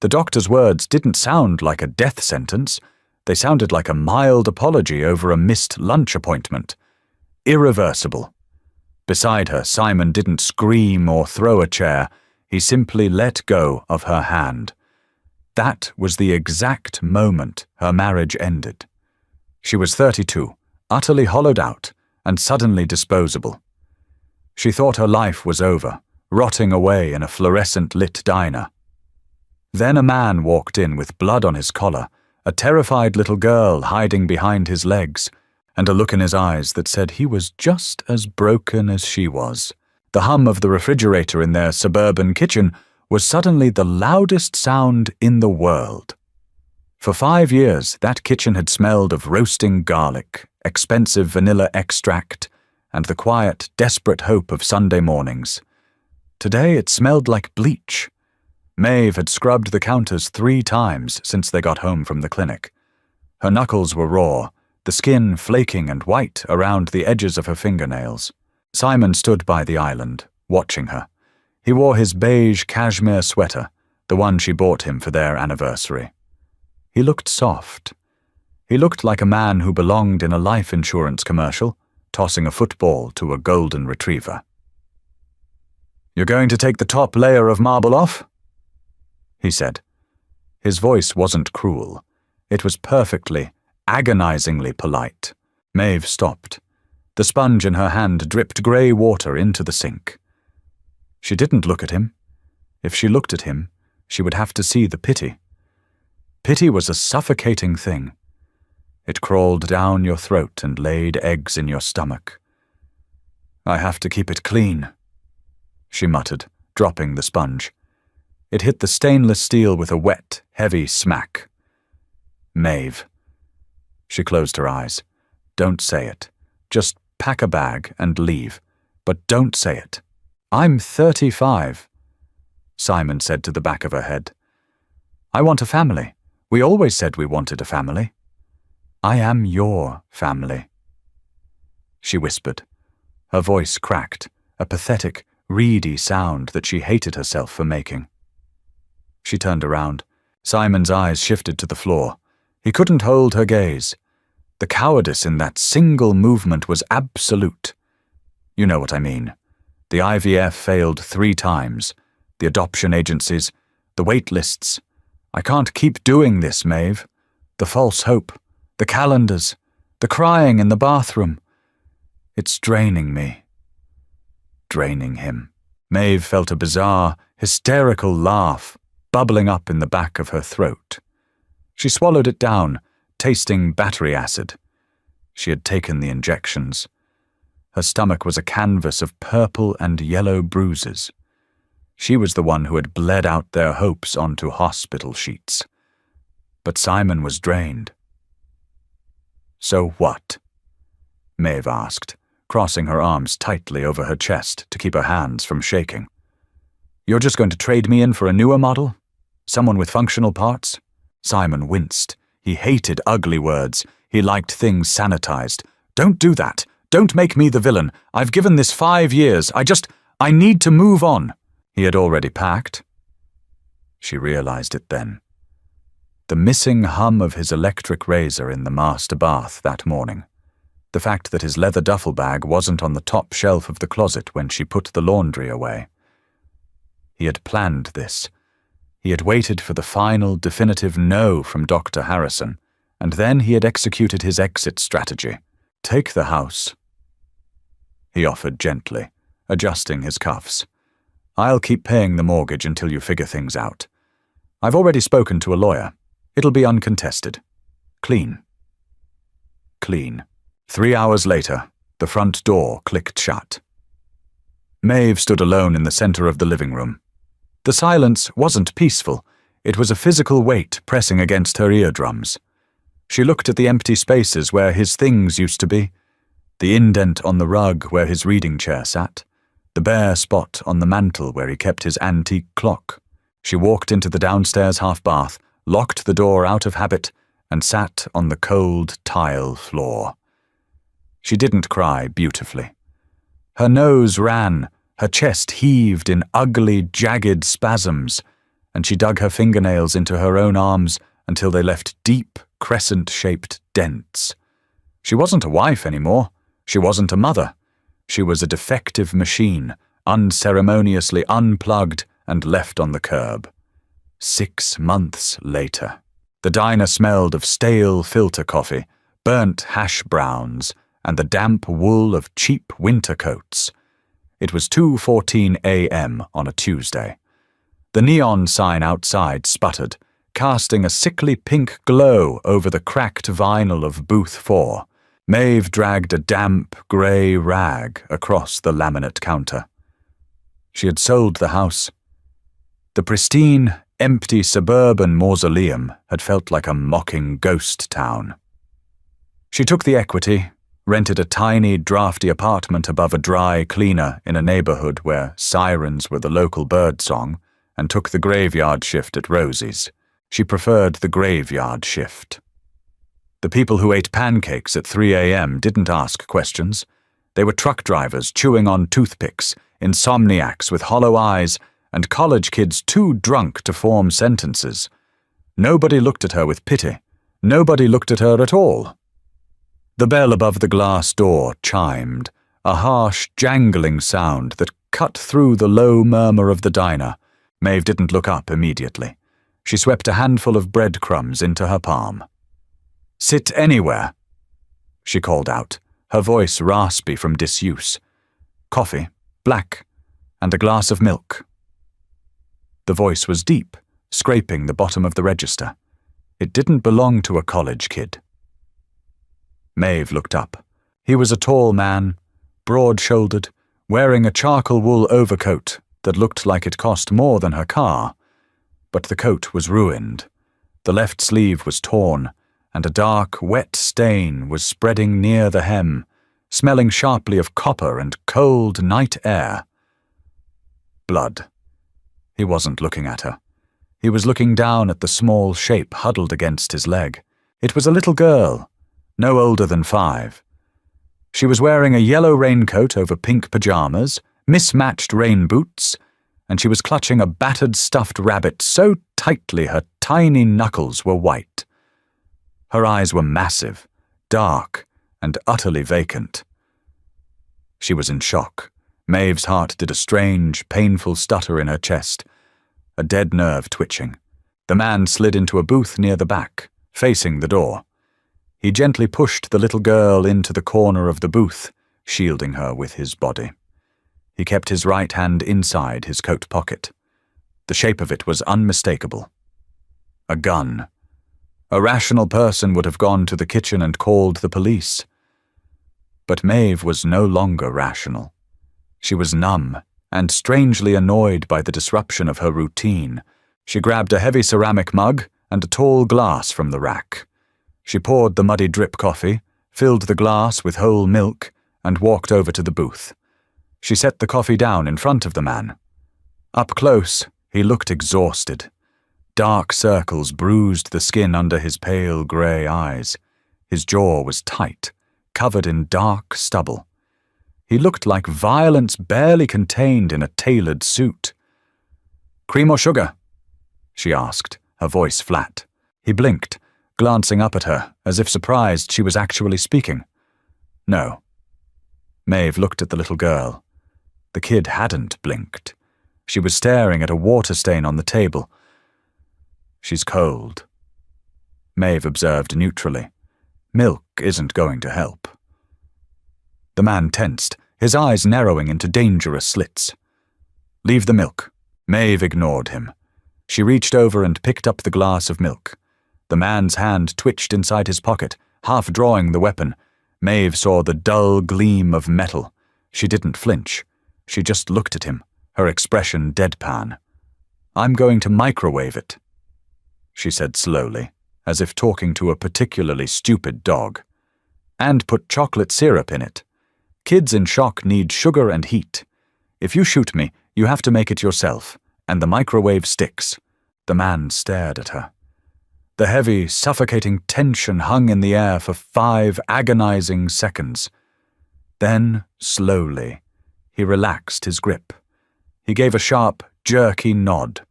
The doctor's words didn't sound like a death sentence. They sounded like a mild apology over a missed lunch appointment. Irreversible. Beside her, Simon didn't scream or throw a chair. He simply let go of her hand. That was the exact moment her marriage ended. She was 32, utterly hollowed out, and suddenly disposable. She thought her life was over, rotting away in a fluorescent-lit diner. Then a man walked in with blood on his collar, a terrified little girl hiding behind his legs, and a look in his eyes that said he was just as broken as she was. The hum of the refrigerator in their suburban kitchen was suddenly the loudest sound in the world. For 5 years, that kitchen had smelled of roasting garlic, expensive vanilla extract, and the quiet, desperate hope of Sunday mornings. Today it smelled like bleach. Maeve had scrubbed the counters 3 times since they got home from the clinic. Her knuckles were raw, the skin flaking and white around the edges of her fingernails. Simon stood by the island, watching her. He wore his beige cashmere sweater, the one she bought him for their anniversary. He looked soft. He looked like a man who belonged in a life insurance commercial, tossing a football to a golden retriever. "You're going to take the top layer of marble off?" he said. His voice wasn't cruel. It was perfectly, agonizingly polite. Maeve stopped. The sponge in her hand dripped grey water into the sink. She didn't look at him. If she looked at him, she would have to see the pity. Pity was a suffocating thing. It crawled down your throat and laid eggs in your stomach. "I have to keep it clean," she muttered, dropping the sponge. It hit the stainless steel with a wet, heavy smack. "Maeve." She closed her eyes. "Don't say it. Just pack a bag and leave. But don't say it." "I'm 35, Simon said to the back of her head. "I want a family. We always said we wanted a family. I am your family," she whispered. Her voice cracked, a pathetic, reedy sound that she hated herself for making. She turned around. Simon's eyes shifted to the floor. He couldn't hold her gaze. The cowardice in that single movement was absolute. You know what I mean. The IVF failed 3 times. The adoption agencies, the wait lists. I can't keep doing this, Maeve. The false hope, the calendars, the crying in the bathroom. It's draining me. Draining him. Maeve felt a bizarre, hysterical laugh bubbling up in the back of her throat. She swallowed it down, tasting battery acid. She had taken the injections. Her stomach was a canvas of purple and yellow bruises. She was the one who had bled out their hopes onto hospital sheets. But Simon was drained. "So what?" Maeve asked, crossing her arms tightly over her chest to keep her hands from shaking. "You're just going to trade me in for a newer model? Someone with functional parts?" Simon winced. He hated ugly words. He liked things sanitized. "Don't do that. Don't make me the villain. I've given this 5 years. I need to move on." He had already packed. She realized it then. The missing hum of his electric razor in the master bath that morning. The fact that his leather duffel bag wasn't on the top shelf of the closet when she put the laundry away. He had planned this. He had waited for the final, definitive no from Dr. Harrison, and then he had executed his exit strategy. "Take the house," he offered gently, adjusting his cuffs. "I'll keep paying the mortgage until you figure things out. I've already spoken to a lawyer. It'll be uncontested. Clean." Clean. 3 hours later, the front door clicked shut. Maeve stood alone in the center of the living room. The silence wasn't peaceful. It was a physical weight pressing against her eardrums. She looked at the empty spaces where his things used to be, the indent on the rug where his reading chair sat, the bare spot on the mantel where he kept his antique clock. She walked into the downstairs half-bath, locked the door out of habit, and sat on the cold tile floor. She didn't cry beautifully. Her nose ran, her chest heaved in ugly, jagged spasms, and she dug her fingernails into her own arms until they left deep, crescent-shaped dents. She wasn't a wife anymore. She wasn't a mother. She was a defective machine, unceremoniously unplugged and left on the curb. 6 months later. The diner smelled of stale filter coffee, burnt hash browns, and the damp wool of cheap winter coats. It was 2:14 a.m. on a Tuesday. The neon sign outside sputtered, casting a sickly pink glow over the cracked vinyl of Booth 4. Maeve dragged a damp, grey rag across the laminate counter. She had sold the house. The pristine, empty suburban mausoleum had felt like a mocking ghost town. She took the equity, rented a tiny, drafty apartment above a dry cleaner in a neighborhood where sirens were the local bird song, and took the graveyard shift at Rosie's. She preferred the graveyard shift. The people who ate pancakes at 3 a.m. didn't ask questions. They were truck drivers chewing on toothpicks, insomniacs with hollow eyes, and college kids too drunk to form sentences. Nobody looked at her with pity. Nobody looked at her at all. The bell above the glass door chimed, a harsh, jangling sound that cut through the low murmur of the diner. Maeve didn't look up immediately. She swept a handful of breadcrumbs into her palm. "Sit anywhere," she called out, her voice raspy from disuse. "Coffee, black, and a glass of milk." The voice was deep, scraping the bottom of the register. It didn't belong to a college kid. Maeve looked up. He was a tall man, broad-shouldered, wearing a charcoal wool overcoat that looked like it cost more than her car. But the coat was ruined. The left sleeve was torn, and a dark, wet stain was spreading near the hem, smelling sharply of copper and cold night air. Blood. He wasn't looking at her. He was looking down at the small shape huddled against his leg. It was a little girl, no older than 5. She was wearing a yellow raincoat over pink pajamas, mismatched rain boots, and she was clutching a battered stuffed rabbit so tightly her tiny knuckles were white. Her eyes were massive, dark, and utterly vacant. She was in shock. Maeve's heart did a strange, painful stutter in her chest, a dead nerve twitching. The man slid into a booth near the back, facing the door. He gently pushed the little girl into the corner of the booth, shielding her with his body. He kept his right hand inside his coat pocket. The shape of it was unmistakable. A gun. A rational person would have gone to the kitchen and called the police. But Maeve was no longer rational. She was numb and strangely annoyed by the disruption of her routine. She grabbed a heavy ceramic mug and a tall glass from the rack. She poured the muddy drip coffee, filled the glass with whole milk, and walked over to the booth. She set the coffee down in front of the man. Up close, he looked exhausted. Dark circles bruised the skin under his pale grey eyes. His jaw was tight, covered in dark stubble. He looked like violence barely contained in a tailored suit. "Cream or sugar?" she asked, her voice flat. He blinked, glancing up at her, as if surprised she was actually speaking. "No." Maeve looked at the little girl. The kid hadn't blinked. She was staring at a water stain on the table. "She's cold," Maeve observed neutrally. "Milk isn't going to help." The man tensed, his eyes narrowing into dangerous slits. "Leave the milk." Maeve ignored him. She reached over and picked up the glass of milk. The man's hand twitched inside his pocket, half drawing the weapon. Maeve saw the dull gleam of metal. She didn't flinch. She just looked at him, her expression deadpan. "I'm going to microwave it," she said slowly, as if talking to a particularly stupid dog. "And put chocolate syrup in it. Kids in shock need sugar and heat. If you shoot me, you have to make it yourself, and the microwave sticks." The man stared at her. The heavy, suffocating tension hung in the air for 5 agonizing seconds. Then, slowly, he relaxed his grip. He gave a sharp, jerky nod.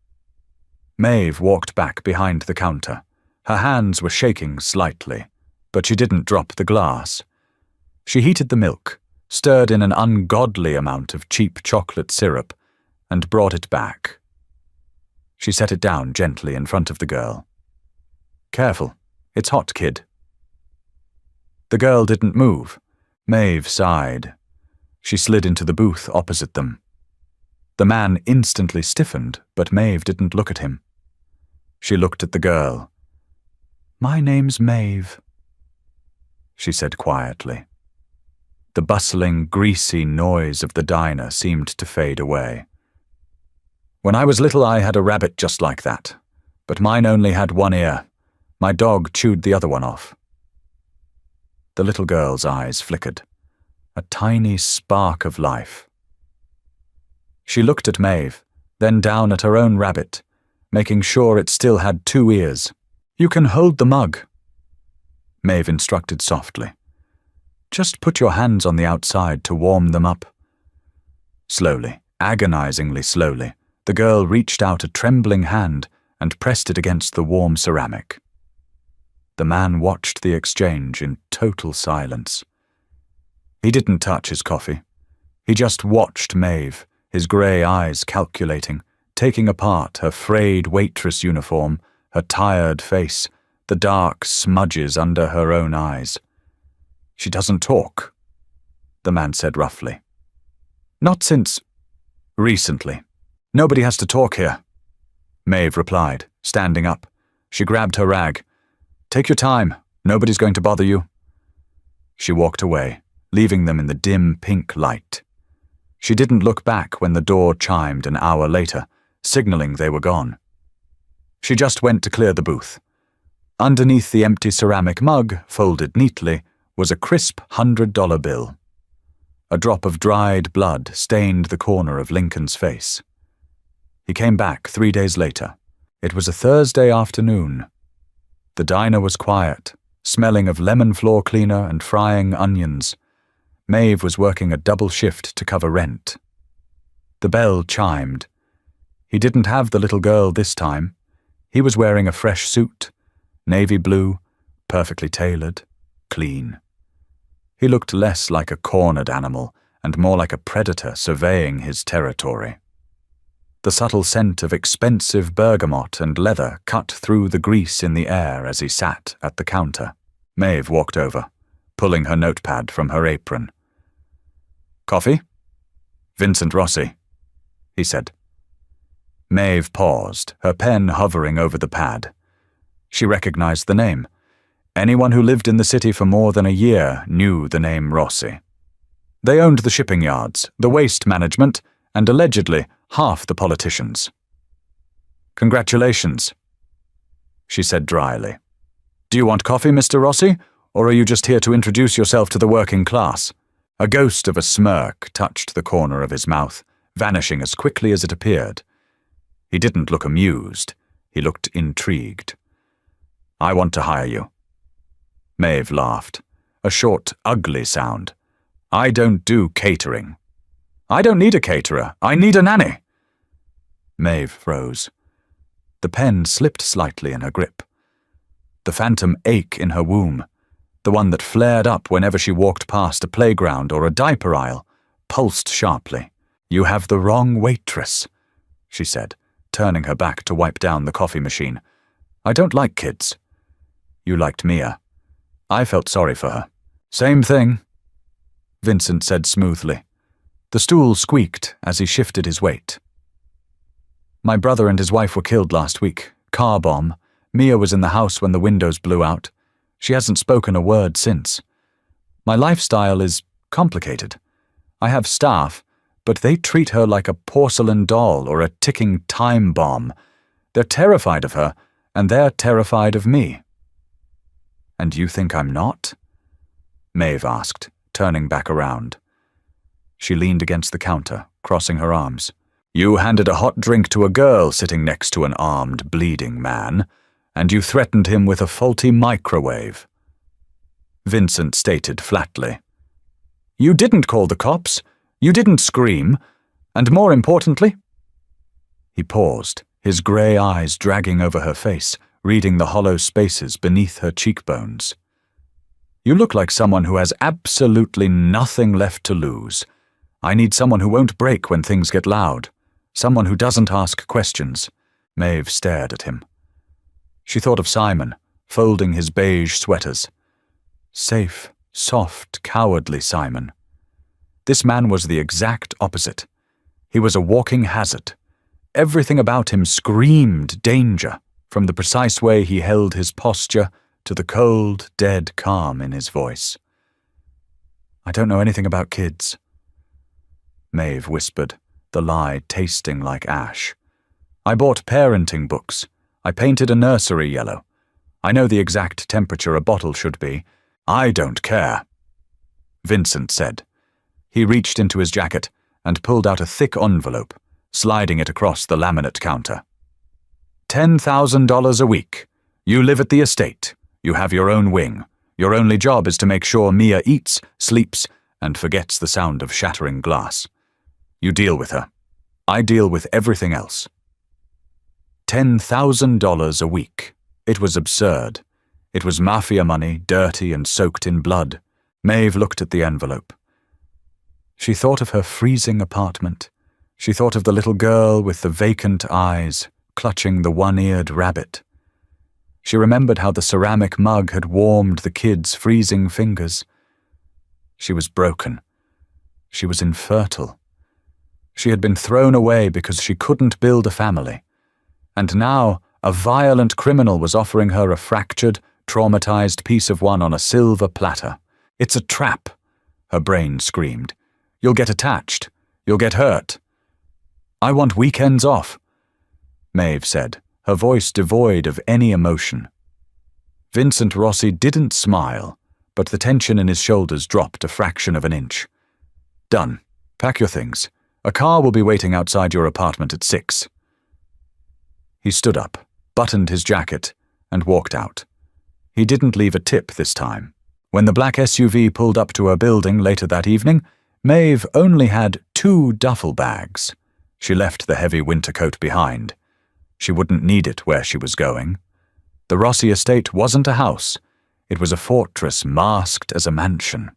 Maeve walked back behind the counter. Her hands were shaking slightly, but she didn't drop the glass. She heated the milk, stirred in an ungodly amount of cheap chocolate syrup, and brought it back. She set it down gently in front of the girl. "Careful, it's hot, kid." The girl didn't move. Maeve sighed. She slid into the booth opposite them. The man instantly stiffened, but Maeve didn't look at him. She looked at the girl. "My name's Maeve," she said quietly. The bustling, greasy noise of the diner seemed to fade away. "When I was little, I had a rabbit just like that, but mine only had one ear. My dog chewed the other one off." The little girl's eyes flickered. A tiny spark of life. She looked at Maeve, then down at her own rabbit, making sure it still had 2 ears. "You can hold the mug," Maeve instructed softly. "Just put your hands on the outside to warm them up." Slowly, agonizingly slowly, the girl reached out a trembling hand and pressed it against the warm ceramic. The man watched the exchange in total silence. He didn't touch his coffee. He just watched Maeve, his grey eyes calculating, taking apart her frayed waitress uniform, her tired face, the dark smudges under her own eyes. "She doesn't talk," the man said roughly. "Not since recently. Nobody has to talk here," Maeve replied, standing up. She grabbed her rag. "Take your time. Nobody's going to bother you." She walked away, leaving them in the dim pink light. She didn't look back when the door chimed an hour later, signaling they were gone. She just went to clear the booth. Underneath the empty ceramic mug, folded neatly, was a crisp $100 bill. A drop of dried blood stained the corner of Lincoln's face. He came back 3 days later. It was a Thursday afternoon. The diner was quiet, smelling of lemon floor cleaner and frying onions. Maeve was working a double shift to cover rent. The bell chimed. He didn't have the little girl this time. He was wearing a fresh suit, navy blue, perfectly tailored, clean. He looked less like a cornered animal and more like a predator surveying his territory. The subtle scent of expensive bergamot and leather cut through the grease in the air as he sat at the counter. Maeve walked over, pulling her notepad from her apron. "Coffee?" "Vincent Rossi," he said. Maeve paused, her pen hovering over the pad. She recognized the name. Anyone who lived in the city for more than a year knew the name Rossi. They owned the shipping yards, the waste management, and allegedly half the politicians. "Congratulations," she said dryly. "Do you want coffee, Mr. Rossi, or are you just here to introduce yourself to the working class?" A ghost of a smirk touched the corner of his mouth, vanishing as quickly as it appeared. He didn't look amused. He looked intrigued. "I want to hire you." Maeve laughed. A short, ugly sound. "I don't do catering." "I don't need a caterer. I need a nanny." Maeve froze. The pen slipped slightly in her grip. The phantom ache in her womb, the one that flared up whenever she walked past a playground or a diaper aisle, pulsed sharply. "You have the wrong waitress," she said, turning her back to wipe down the coffee machine. "I don't like kids." "You liked Mia." I felt sorry for her. "Same thing," Vincent said smoothly. The stool squeaked as he shifted his weight. "My brother and his wife were killed last week. Car bomb. Mia was in the house when the windows blew out. She hasn't spoken a word since. My lifestyle is complicated. I have staff, but they treat her like a porcelain doll or a ticking time bomb. They're terrified of her, and they're terrified of me." "And you think I'm not?" Maeve asked, turning back around. She leaned against the counter, crossing her arms. "You handed a hot drink to a girl sitting next to an armed, bleeding man, and you threatened him with a faulty microwave." Vincent stated flatly. "You didn't call the cops. You didn't scream. And more importantly—" He paused, his grey eyes dragging over her face, reading the hollow spaces beneath her cheekbones. "You look like someone who has absolutely nothing left to lose. I need someone who won't break when things get loud. Someone who doesn't ask questions." Maeve stared at him. She thought of Simon, folding his beige sweaters. Safe, soft, cowardly Simon. This man was the exact opposite. He was a walking hazard. Everything about him screamed danger, from the precise way he held his posture to the cold, dead calm in his voice. "I don't know anything about kids," Maeve whispered, the lie tasting like ash. "I bought parenting books. I painted a nursery yellow. I know the exact temperature a bottle should be. I don't care," Vincent said. He reached into his jacket and pulled out a thick envelope, sliding it across the laminate counter. $10,000 a week. You live at the estate. You have your own wing. Your only job is to make sure Mia eats, sleeps, and forgets the sound of shattering glass. You deal with her. I deal with everything else. $10,000 a week. It was absurd. It was Mafia money, dirty and soaked in blood. Maeve looked at the envelope. She thought of her freezing apartment. She thought of the little girl with the vacant eyes, clutching the one-eared rabbit. She remembered how the ceramic mug had warmed the kid's freezing fingers. She was broken. She was infertile. She had been thrown away because she couldn't build a family. And now a violent criminal was offering her a fractured, traumatized piece of one on a silver platter. "It's a trap," her brain screamed. "You'll get attached. You'll get hurt." "I want weekends off," Maeve said, her voice devoid of any emotion. Vincent Rossi didn't smile, but the tension in his shoulders dropped a fraction of an inch. "Done. Pack your things. A car will be waiting outside your apartment at 6. He stood up, buttoned his jacket, and walked out. He didn't leave a tip this time. When the black SUV pulled up to her building later that evening, Maeve only had 2 duffel bags. She left the heavy winter coat behind. She wouldn't need it where she was going. The Rossi estate wasn't a house. It was a fortress masked as a mansion.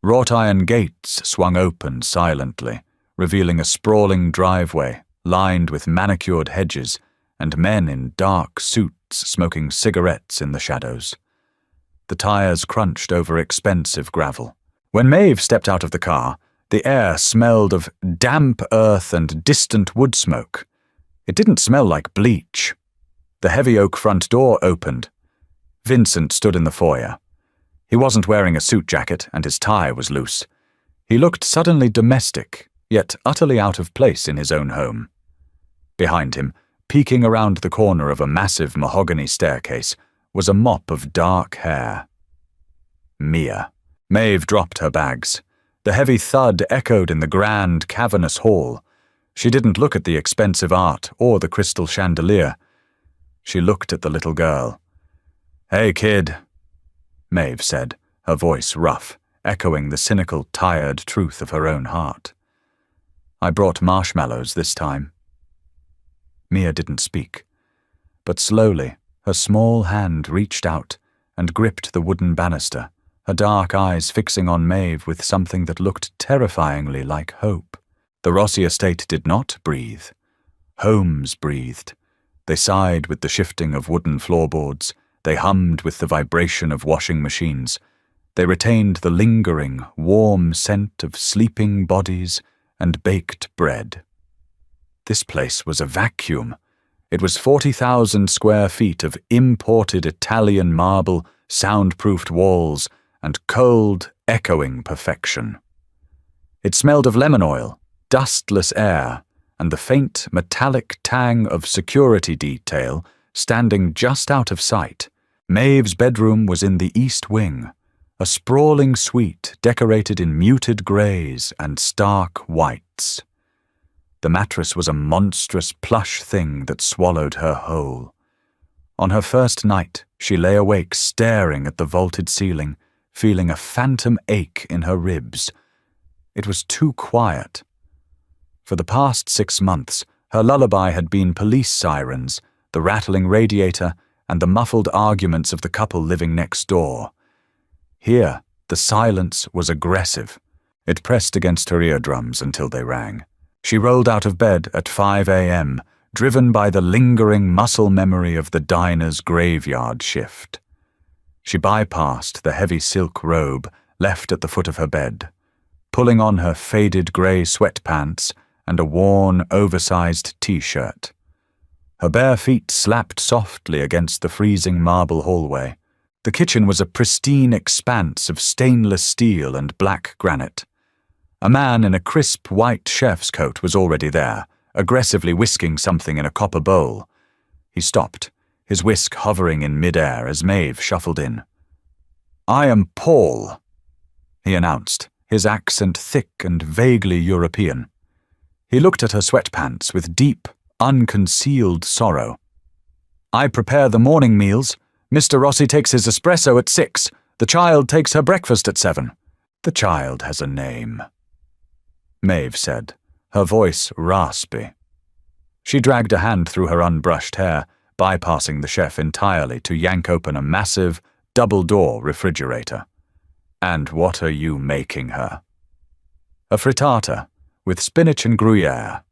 Wrought iron gates swung open silently, revealing a sprawling driveway lined with manicured hedges and men in dark suits smoking cigarettes in the shadows. The tires crunched over expensive gravel. When Maeve stepped out of the car, the air smelled of damp earth and distant wood smoke. It didn't smell like bleach. The heavy oak front door opened. Vincent stood in the foyer. He wasn't wearing a suit jacket and his tie was loose. He looked suddenly domestic, yet utterly out of place in his own home. Behind him, peeking around the corner of a massive mahogany staircase, was a mop of dark hair. Mia. Maeve dropped her bags. The heavy thud echoed in the grand, cavernous hall. She didn't look at the expensive art or the crystal chandelier. She looked at the little girl. "Hey, kid," Maeve said, her voice rough, echoing the cynical, tired truth of her own heart. "I brought marshmallows this time." Mia didn't speak, but slowly her small hand reached out and gripped the wooden banister, her dark eyes fixing on Maeve with something that looked terrifyingly like hope. The Rossi estate did not breathe. Homes breathed. They sighed with the shifting of wooden floorboards. They hummed with the vibration of washing machines. They retained the lingering, warm scent of sleeping bodies and baked bread. This place was a vacuum. It was 40,000 square feet of imported Italian marble, soundproofed walls, and cold, echoing perfection. It smelled of lemon oil, dustless air, and the faint, metallic tang of security detail standing just out of sight. Maeve's bedroom was in the east wing, a sprawling suite decorated in muted greys and stark whites. The mattress was a monstrous plush thing that swallowed her whole. On her first night, she lay awake staring at the vaulted ceiling, feeling a phantom ache in her ribs. It was too quiet. For the past 6 months, Her lullaby had been police sirens, the rattling radiator, and the muffled arguments of the couple living next door. Here, the silence was aggressive. It pressed against her eardrums until they rang. She rolled out of bed at 5 a.m., driven by the lingering muscle memory of the diner's graveyard shift. She bypassed the heavy silk robe left at the foot of her bed, pulling on her faded grey sweatpants and a worn, oversized t-shirt. Her bare feet slapped softly against the freezing marble hallway. The kitchen was a pristine expanse of stainless steel and black granite. A man in a crisp white chef's coat was already there, aggressively whisking something in a copper bowl. He stopped, his whisk hovering in mid-air as Maeve shuffled in. "I am Paul," he announced, his accent thick and vaguely European. He looked at her sweatpants with deep, unconcealed sorrow. "I prepare the morning meals. Mr. Rossi takes his espresso at 6. The child takes her breakfast at 7. The child has a name," Maeve said, her voice raspy. She dragged a hand through her unbrushed hair, bypassing the chef entirely to yank open a massive, double-door refrigerator. "And what are you making her?" "A frittata, with spinach and Gruyere."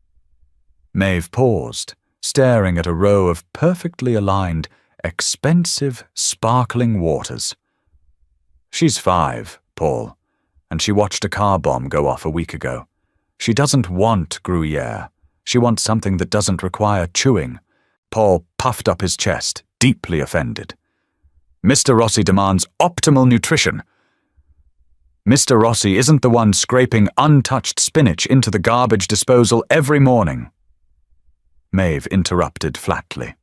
Maeve paused, staring at a row of perfectly aligned, expensive, sparkling waters. "She's 5, Paul, and she watched a car bomb go off a week ago. She doesn't want Gruyere. She wants something that doesn't require chewing." Paul puffed up his chest, deeply offended. "Mr. Rossi demands optimal nutrition. Mr. Rossi isn't the one scraping untouched spinach into the garbage disposal every morning." Maeve interrupted flatly.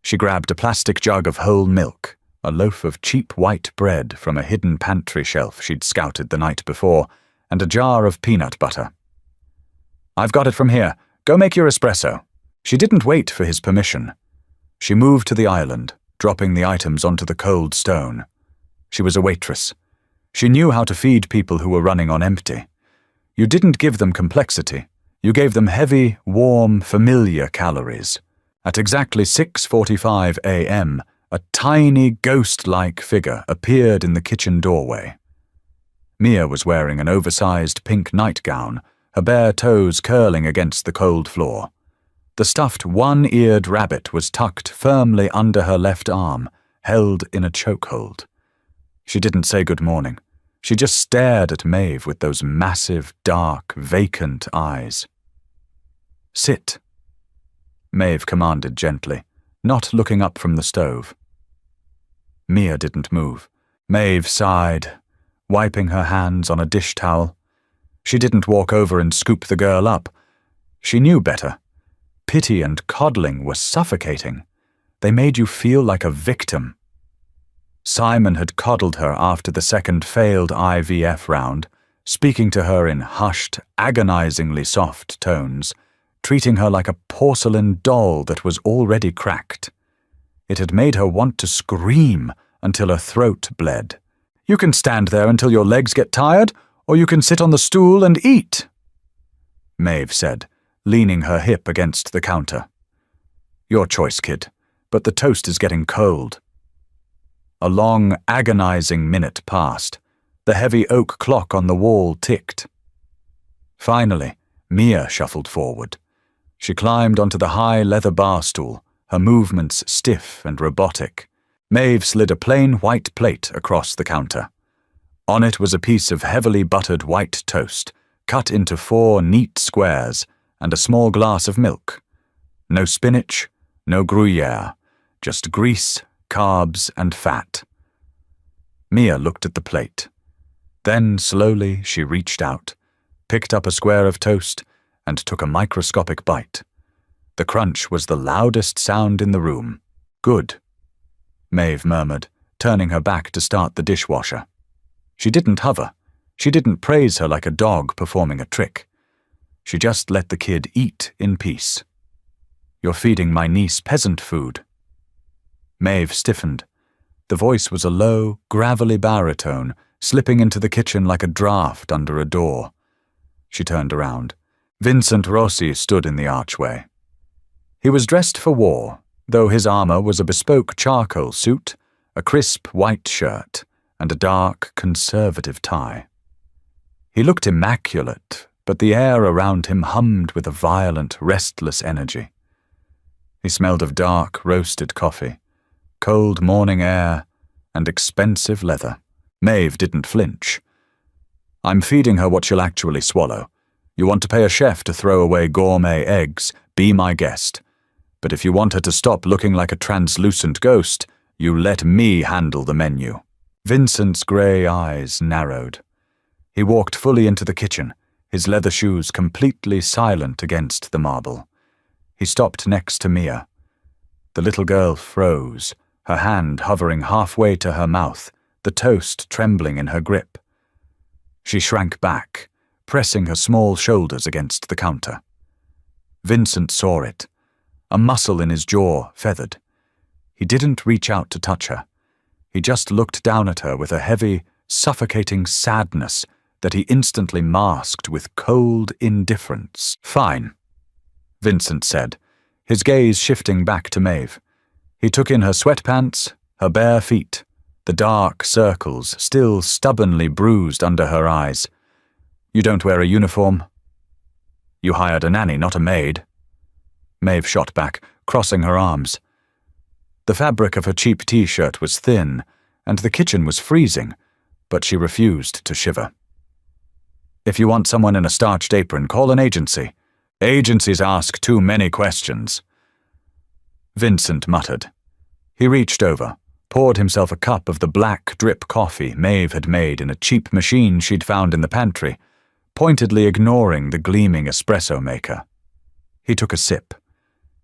She grabbed a plastic jug of whole milk, a loaf of cheap white bread from a hidden pantry shelf she'd scouted the night before, and a jar of peanut butter. "I've got it from here. Go make your espresso." She didn't wait for his permission. She moved to the island, dropping the items onto the cold stone. She was a waitress. She knew how to feed people who were running on empty. You didn't give them complexity. You gave them heavy, warm, familiar calories. At exactly 6:45 a.m., a tiny, ghost-like figure appeared in the kitchen doorway. Mia was wearing an oversized pink nightgown, her bare toes curling against the cold floor. The stuffed one-eared rabbit was tucked firmly under her left arm, held in a chokehold. She didn't say good morning. She just stared at Maeve with those massive, dark, vacant eyes. "Sit," Maeve commanded gently, not looking up from the stove. Mia didn't move. Maeve sighed, wiping her hands on a dish towel. She didn't walk over and scoop the girl up. She knew better. Pity and coddling were suffocating. They made you feel like a victim. Simon had coddled her after the second failed IVF round, speaking to her in hushed, agonizingly soft tones, treating her like a porcelain doll that was already cracked. It had made her want to scream until her throat bled. "You can stand there until your legs get tired, or you can sit on the stool and eat," Maeve said, leaning her hip against the counter. "Your choice, kid, but the toast is getting cold." A long, agonizing minute passed. The heavy oak clock on the wall ticked. Finally, Mia shuffled forward. She climbed onto the high leather bar stool, her movements stiff and robotic. Maeve slid a plain white plate across the counter. On it was a piece of heavily buttered white toast, cut into 4 neat squares, and a small glass of milk. No spinach, no Gruyere, just grease, carbs, and fat. Mia looked at the plate. Then, slowly, she reached out, picked up a square of toast, and took a microscopic bite. The crunch was the loudest sound in the room. "Good," Maeve murmured, turning her back to start the dishwasher. She didn't hover. She didn't praise her like a dog performing a trick. She just let the kid eat in peace. "You're feeding my niece peasant food." Maeve stiffened. The voice was a low, gravelly baritone, slipping into the kitchen like a draft under a door. She turned around. Vincent Rossi stood in the archway. He was dressed for war, though his armor was a bespoke charcoal suit, a crisp white shirt, and a dark, conservative tie. He looked immaculate, but the air around him hummed with a violent, restless energy. He smelled of dark, roasted coffee, cold morning air, and expensive leather. Maeve didn't flinch. "I'm feeding her what she'll actually swallow. You want to pay a chef to throw away gourmet eggs, be my guest. But if you want her to stop looking like a translucent ghost, you let me handle the menu." Vincent's grey eyes narrowed. He walked fully into the kitchen, his leather shoes completely silent against the marble. He stopped next to Mia. The little girl froze, her hand hovering halfway to her mouth, the toast trembling in her grip. She shrank back, pressing her small shoulders against the counter. Vincent saw it. A muscle in his jaw feathered. He didn't reach out to touch her. He just looked down at her with a heavy, suffocating sadness that he instantly masked with cold indifference. "Fine," Vincent said, his gaze shifting back to Maeve. He took in her sweatpants, her bare feet, the dark circles still stubbornly bruised under her eyes. "You don't wear a uniform?" "You hired a nanny, not a maid." Maeve shot back, crossing her arms. The fabric of her cheap t-shirt was thin, and the kitchen was freezing, but she refused to shiver. "If you want someone in a starched apron, call an agency. Agencies ask too many questions." Vincent muttered. He reached over, poured himself a cup of the black drip coffee Maeve had made in a cheap machine she'd found in the pantry, pointedly ignoring the gleaming espresso maker. He took a sip.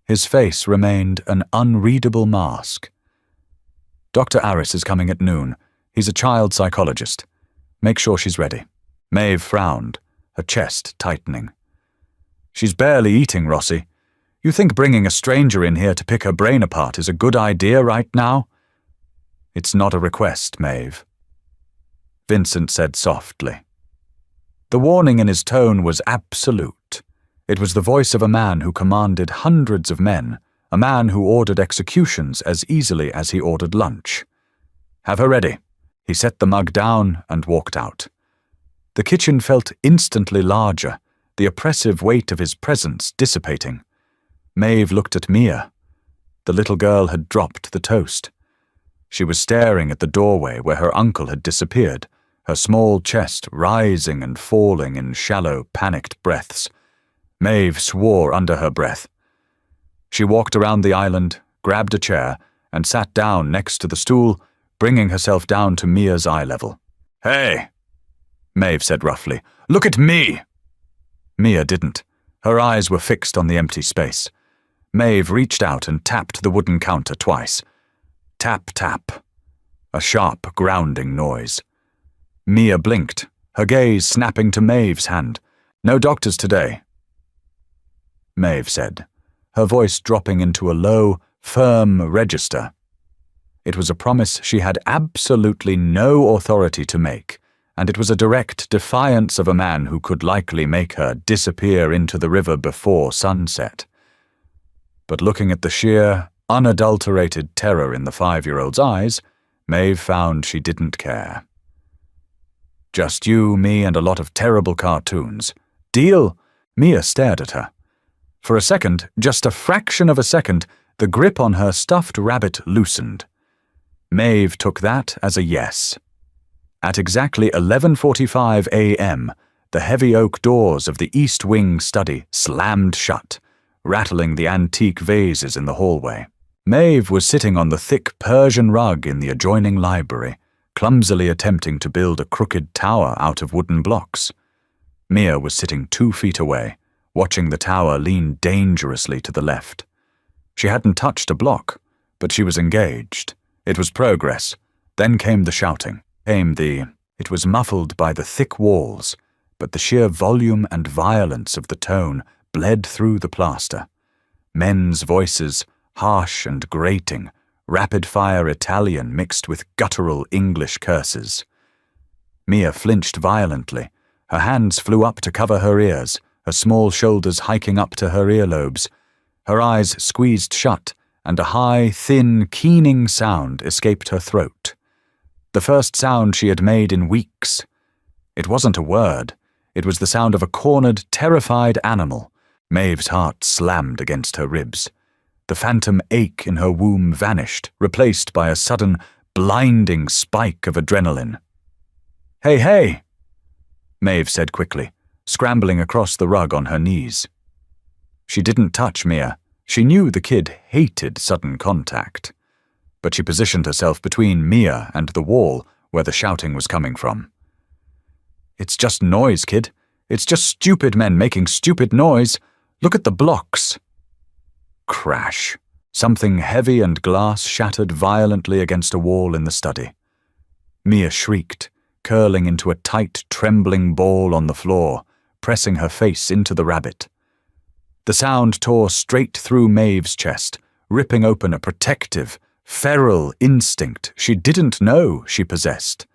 His face remained an unreadable mask. "Dr. Aris is coming at noon. He's a child psychologist. Make sure she's ready." Maeve frowned, her chest tightening. "She's barely eating, Rossi. You think bringing a stranger in here to pick her brain apart is a good idea right now?" "It's not a request, Maeve," Vincent said softly. The warning in his tone was absolute. It was the voice of a man who commanded hundreds of men, a man who ordered executions as easily as he ordered lunch. "Have her ready." He set the mug down and walked out. The kitchen felt instantly larger, the oppressive weight of his presence dissipating. Maeve looked at Mia. The little girl had dropped the toast. She was staring at the doorway where her uncle had disappeared, her small chest rising and falling in shallow, panicked breaths. Maeve swore under her breath. She walked around the island, grabbed a chair, and sat down next to the stool, bringing herself down to Mia's eye level. "Hey," Maeve said roughly, "look at me!" Mia didn't. Her eyes were fixed on the empty space. Maeve reached out and tapped the wooden counter twice. Tap, tap. A sharp, grounding noise. Mia blinked, her gaze snapping to Maeve's hand. "No doctors today," Maeve said, her voice dropping into a low, firm register. It was a promise she had absolutely no authority to make, and it was a direct defiance of a man who could likely make her disappear into the river before sunset. But looking at the sheer, unadulterated terror in the 5-year-old's eyes, Maeve found she didn't care. "Just you, me, and a lot of terrible cartoons. Deal?" Mia stared at her. For a second, just a fraction of a second, the grip on her stuffed rabbit loosened. Maeve took that as a yes. At exactly 11:45 a.m., the heavy oak doors of the East Wing study slammed shut, rattling the antique vases in the hallway. Maeve was sitting on the thick Persian rug in the adjoining library, clumsily attempting to build a crooked tower out of wooden blocks. Mia was sitting 2 feet away, watching the tower lean dangerously to the left. She hadn't touched a block, but she was engaged. It was progress. Then came the shouting. It was muffled by the thick walls, but the sheer volume and violence of the tone bled through the plaster. Men's voices, harsh and grating, rapid-fire Italian mixed with guttural English curses. Mia flinched violently. Her hands flew up to cover her ears, her small shoulders hiking up to her earlobes, her eyes squeezed shut, and a high, thin, keening sound escaped her throat. The first sound she had made in weeks. It wasn't a word. It was the sound of a cornered, terrified animal. Maeve's heart slammed against her ribs. The phantom ache in her womb vanished, replaced by a sudden, blinding spike of adrenaline. "Hey, hey!" Maeve said quickly, scrambling across the rug on her knees. She didn't touch Mia. She knew the kid hated sudden contact. But she positioned herself between Mia and the wall where the shouting was coming from. "It's just noise, kid. It's just stupid men making stupid noise. Look at the blocks." Crash. Something heavy and glass shattered violently against a wall in the study. Mia shrieked, curling into a tight, trembling ball on the floor, pressing her face into the rabbit. The sound tore straight through Maeve's chest, ripping open a protective, feral instinct she didn't know she possessed.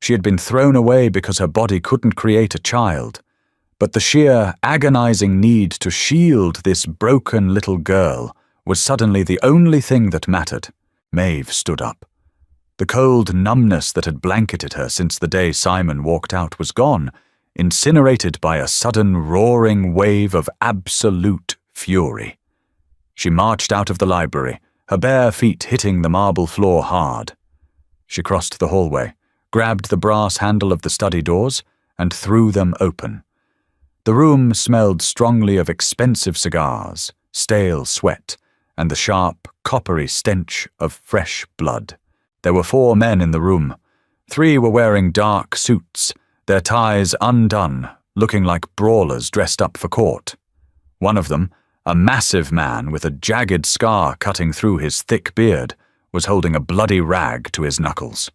She had been thrown away because her body couldn't create a child, but the sheer, agonizing need to shield this broken little girl was suddenly the only thing that mattered. Maeve stood up. The cold numbness that had blanketed her since the day Simon walked out was gone, incinerated by a sudden roaring wave of absolute fury. She marched out of the library, her bare feet hitting the marble floor hard. She crossed the hallway, grabbed the brass handle of the study doors, and threw them open. The room smelled strongly of expensive cigars, stale sweat, and the sharp, coppery stench of fresh blood. There were 4 men in the room. 3 were wearing dark suits, their ties undone, looking like brawlers dressed up for court. One of them, a massive man with a jagged scar cutting through his thick beard, was holding a bloody rag to his knuckles.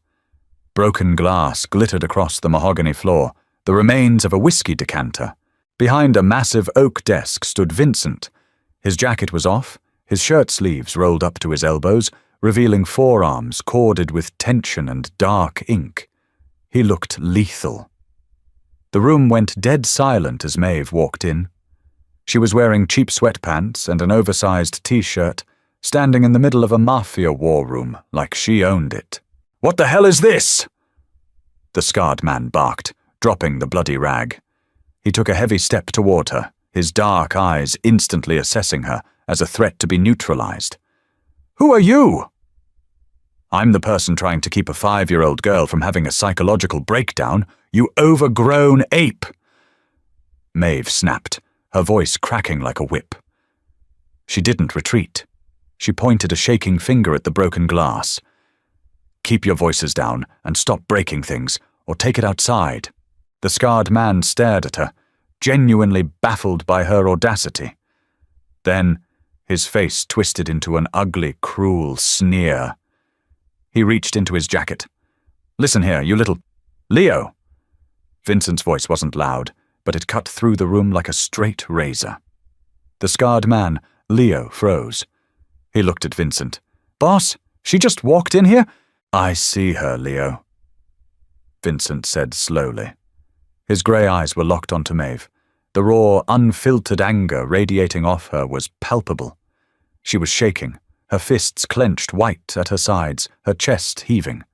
Broken glass glittered across the mahogany floor, the remains of a whiskey decanter. Behind a massive oak desk stood Vincent. His jacket was off, his shirt sleeves rolled up to his elbows, revealing forearms corded with tension and dark ink. He looked lethal. The room went dead silent as Maeve walked in. She was wearing cheap sweatpants and an oversized t-shirt, standing in the middle of a Mafia war room like she owned it. "What the hell is this?" The scarred man barked, dropping the bloody rag. He took a heavy step toward her, his dark eyes instantly assessing her as a threat to be neutralized. "Who are you?" "I'm the person trying to keep a 5-year-old girl from having a psychological breakdown, you overgrown ape!" Maeve snapped, her voice cracking like a whip. She didn't retreat. She pointed a shaking finger at the broken glass. "Keep your voices down and stop breaking things, or take it outside." The scarred man stared at her, genuinely baffled by her audacity. Then, his face twisted into an ugly, cruel sneer. He reached into his jacket. "Listen here, you little... Leo!" Vincent's voice wasn't loud, but it cut through the room like a straight razor. The scarred man, Leo, froze. He looked at Vincent. "Boss, she just walked in here?" "I see her, Leo," Vincent said slowly. His grey eyes were locked onto Maeve. The raw, unfiltered anger radiating off her was palpable. She was shaking, her fists clenched white at her sides, her chest heaving.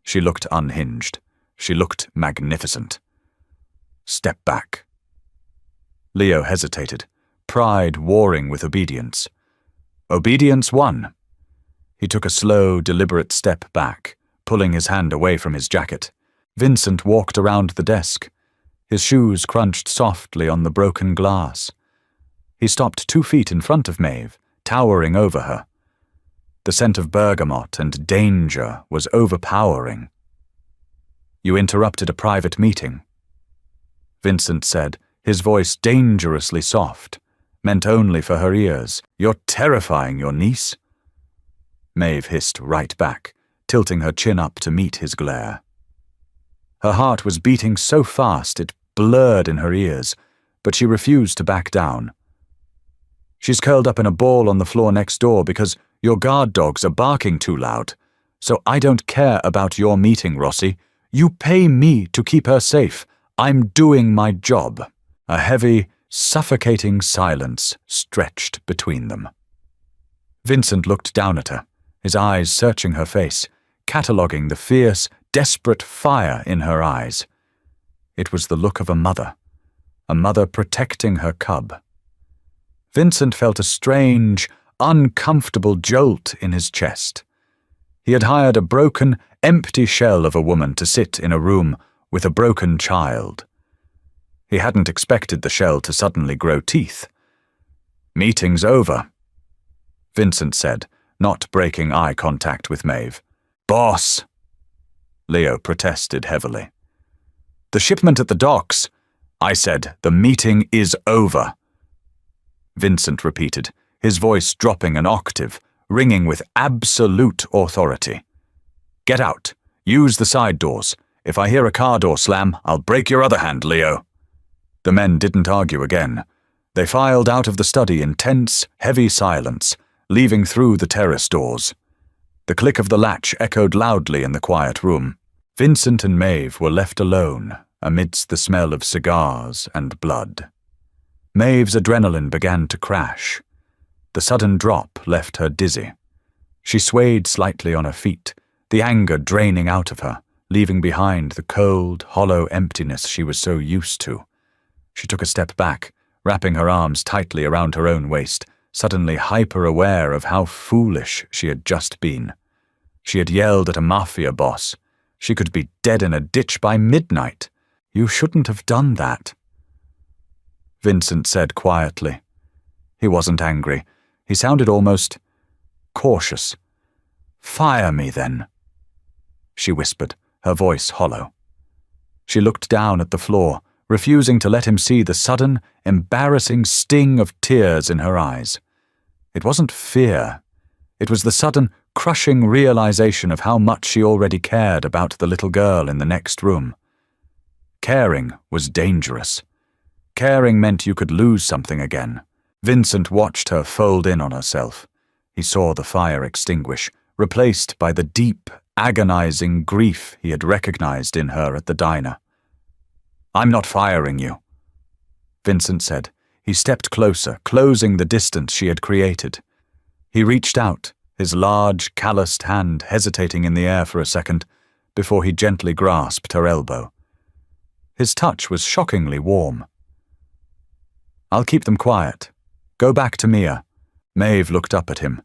She looked unhinged. She looked magnificent. "Step back." Leo hesitated, pride warring with obedience. Obedience won. He took a slow, deliberate step back, pulling his hand away from his jacket. Vincent walked around the desk. His shoes crunched softly on the broken glass. He stopped 2 feet in front of Maeve, towering over her. The scent of bergamot and danger was overpowering. "You interrupted a private meeting," Vincent said, his voice dangerously soft, meant only for her ears. "You're terrifying your niece." Maeve hissed right back, tilting her chin up to meet his glare. Her heart was beating so fast it blurred in her ears, but she refused to back down. "She's curled up in a ball on the floor next door because your guard dogs are barking too loud. So I don't care about your meeting, Rossi. You pay me to keep her safe. I'm doing my job." A heavy, suffocating silence stretched between them. Vincent looked down at her, his eyes searching her face, cataloguing the fierce, desperate fire in her eyes. It was the look of a mother protecting her cub. Vincent felt a strange, uncomfortable jolt in his chest. He had hired a broken, empty shell of a woman to sit in a room with a broken child. He hadn't expected the shell to suddenly grow teeth. "Meeting's over," Vincent said, not breaking eye contact with Maeve. "Boss!" Leo protested heavily. "The shipment at the docks," I said. "The meeting is over," Vincent repeated, his voice dropping an octave, ringing with absolute authority. "Get out. Use the side doors. If I hear a car door slam, I'll break your other hand, Leo." The men didn't argue again. They filed out of the study in tense, heavy silence, leaving through the terrace doors. The click of the latch echoed loudly in the quiet room. Vincent and Maeve were left alone amidst the smell of cigars and blood. Maeve's adrenaline began to crash. The sudden drop left her dizzy. She swayed slightly on her feet, the anger draining out of her, leaving behind the cold, hollow emptiness she was so used to. She took a step back, wrapping her arms tightly around her own waist, suddenly hyper-aware of how foolish she had just been. She had yelled at a Mafia boss. She could be dead in a ditch by midnight. "You shouldn't have done that," Vincent said quietly. He wasn't angry. He sounded almost cautious. "Fire me, then," she whispered, her voice hollow. She looked down at the floor, refusing to let him see the sudden, embarrassing sting of tears in her eyes. It wasn't fear. It was the sudden, crushing realization of how much she already cared about the little girl in the next room. Caring was dangerous. Caring meant you could lose something again. Vincent watched her fold in on herself. He saw the fire extinguish, replaced by the deep, agonizing grief he had recognized in her at the diner. "I'm not firing you," Vincent said. He stepped closer, closing the distance she had created. He reached out, his large, calloused hand hesitating in the air for a second, before he gently grasped her elbow. His touch was shockingly warm. "I'll keep them quiet. Go back to Mia." Maeve looked up at him.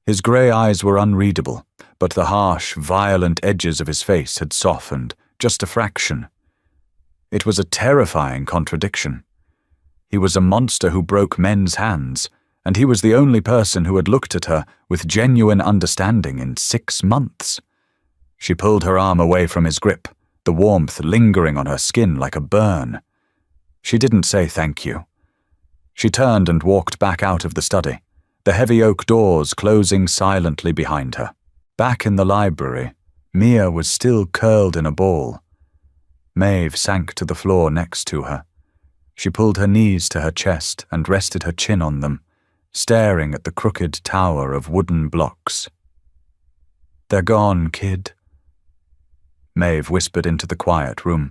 His grey eyes were unreadable, but the harsh, violent edges of his face had softened, just a fraction. It was a terrifying contradiction. He was a monster who broke men's hands, and he was the only person who had looked at her with genuine understanding in 6 months. She pulled her arm away from his grip, the warmth lingering on her skin like a burn. She didn't say thank you. She turned and walked back out of the study, the heavy oak doors closing silently behind her. Back in the library, Mia was still curled in a ball. Maeve sank to the floor next to her. She pulled her knees to her chest and rested her chin on them, staring at the crooked tower of wooden blocks. "They're gone, kid," Maeve whispered into the quiet room.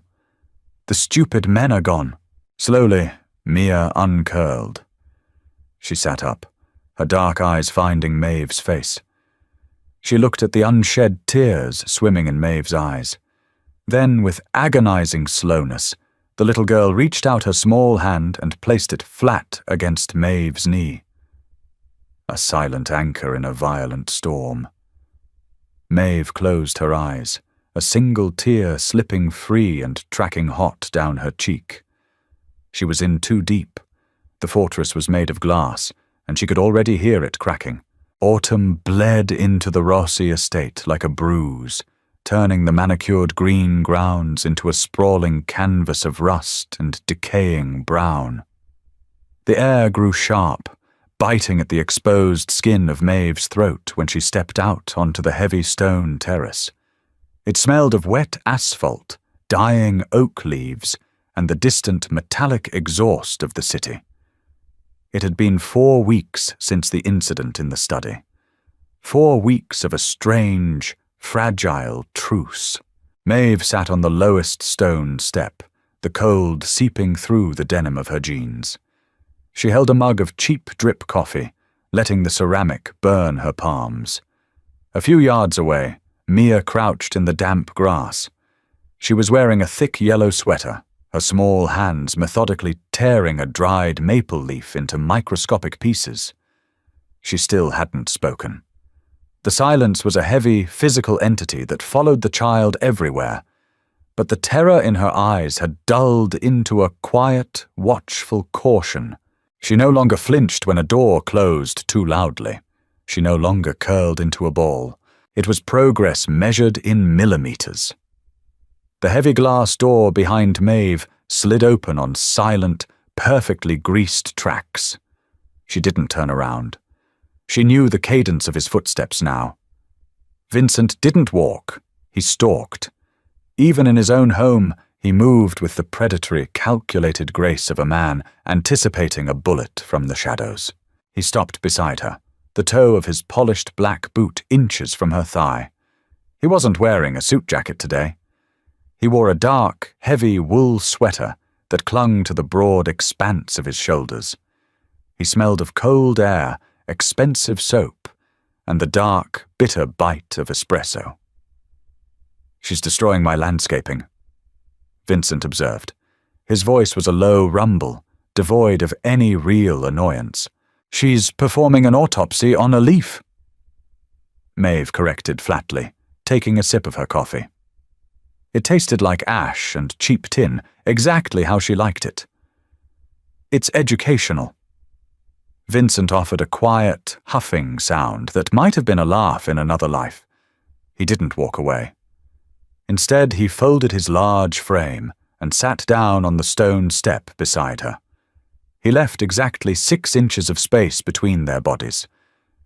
"The stupid men are gone." Slowly, Mia uncurled. She sat up, her dark eyes finding Maeve's face. She looked at the unshed tears swimming in Maeve's eyes. Then, with agonizing slowness, the little girl reached out her small hand and placed it flat against Maeve's knee. A silent anchor in a violent storm. Maeve closed her eyes, a single tear slipping free and tracking hot down her cheek. She was in too deep. The fortress was made of glass, and she could already hear it cracking. Autumn bled into the Rossi estate like a bruise, turning the manicured green grounds into a sprawling canvas of rust and decaying brown. The air grew sharp, biting at the exposed skin of Maeve's throat when she stepped out onto the heavy stone terrace. It smelled of wet asphalt, dying oak leaves, and the distant metallic exhaust of the city. It had been 4 weeks since the incident in the study. 4 weeks of a strange, fragile truce. Maeve sat on the lowest stone step, the cold seeping through the denim of her jeans. She held a mug of cheap drip coffee, letting the ceramic burn her palms. A few yards away, Mia crouched in the damp grass. She was wearing a thick yellow sweater, her small hands methodically tearing a dried maple leaf into microscopic pieces. She still hadn't spoken. The silence was a heavy, physical entity that followed the child everywhere, but the terror in her eyes had dulled into a quiet, watchful caution. She no longer flinched when a door closed too loudly. She no longer curled into a ball. It was progress measured in millimeters. The heavy glass door behind Maeve slid open on silent, perfectly greased tracks. She didn't turn around. She knew the cadence of his footsteps now. Vincent didn't walk, he stalked. Even in his own home, he moved with the predatory, calculated grace of a man anticipating a bullet from the shadows. He stopped beside her, the toe of his polished black boot inches from her thigh. He wasn't wearing a suit jacket today. He wore a dark, heavy wool sweater that clung to the broad expanse of his shoulders. He smelled of cold air, expensive soap, and the dark, bitter bite of espresso. "She's destroying my landscaping," Vincent observed. His voice was a low rumble, devoid of any real annoyance. "She's performing an autopsy on a leaf," Maeve corrected flatly, taking a sip of her coffee. It tasted like ash and cheap tin, exactly how she liked it. "It's educational." Vincent offered a quiet, huffing sound that might have been a laugh in another life. He didn't walk away. Instead, he folded his large frame and sat down on the stone step beside her. He left exactly 6 inches of space between their bodies.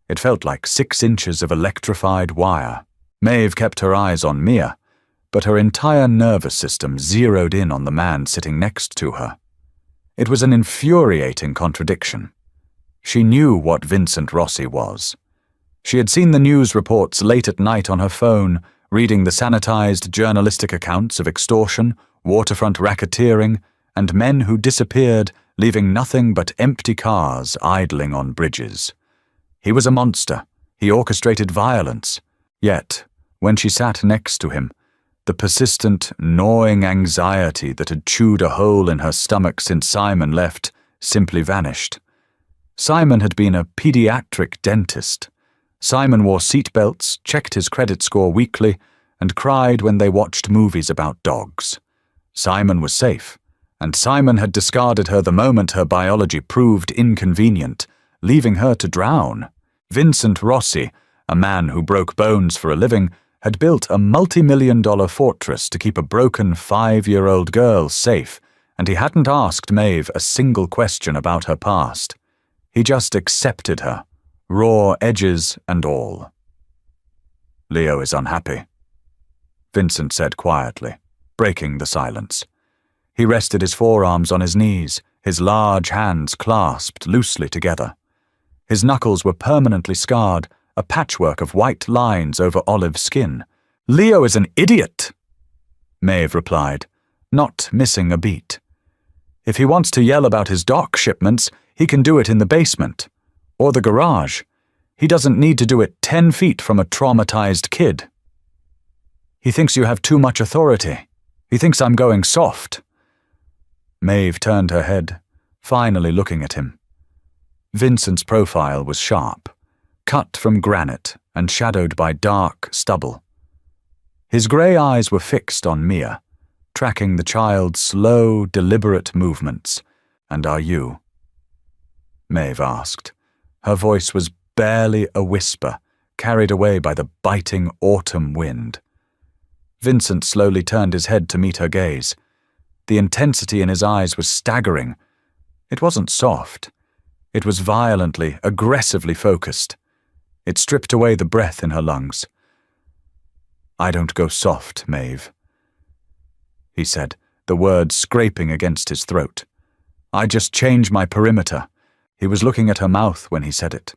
It felt like 6 inches of electrified wire. Maeve kept her eyes on Mia, but her entire nervous system zeroed in on the man sitting next to her. It was an infuriating contradiction. She knew what Vincent Rossi was. She had seen the news reports late at night on her phone, reading the sanitized journalistic accounts of extortion, waterfront racketeering, and men who disappeared, leaving nothing but empty cars idling on bridges. He was a monster. He orchestrated violence. Yet, when she sat next to him, the persistent, gnawing anxiety that had chewed a hole in her stomach since Simon left simply vanished. Simon had been a pediatric dentist. Simon wore seatbelts, checked his credit score weekly, and cried when they watched movies about dogs. Simon was safe, and Simon had discarded her the moment her biology proved inconvenient, leaving her to drown. Vincent Rossi, a man who broke bones for a living, had built a multi-million-dollar fortress to keep a broken 5-year-old girl safe, and he hadn't asked Maeve a single question about her past. He just accepted her, raw edges and all. "Leo is unhappy," Vincent said quietly, breaking the silence. He rested his forearms on his knees, his large hands clasped loosely together. His knuckles were permanently scarred, a patchwork of white lines over olive skin. "Leo is an idiot," Maeve replied, not missing a beat. "If he wants to yell about his dock shipments, he can do it in the basement. Or the garage. He doesn't need to do it 10 feet from a traumatized kid. He thinks you have too much authority. He thinks I'm going soft." Maeve turned her head, finally looking at him. Vincent's profile was sharp, cut from granite and shadowed by dark stubble. His grey eyes were fixed on Mia, tracking the child's slow, deliberate movements. "And are you?" Maeve asked. Her voice was barely a whisper, carried away by the biting autumn wind. Vincent slowly turned his head to meet her gaze. The intensity in his eyes was staggering. It wasn't soft. It was violently, aggressively focused. It stripped away the breath in her lungs. "I don't go soft, Maeve," he said, the words scraping against his throat. "I just change my perimeter." He was looking at her mouth when he said it.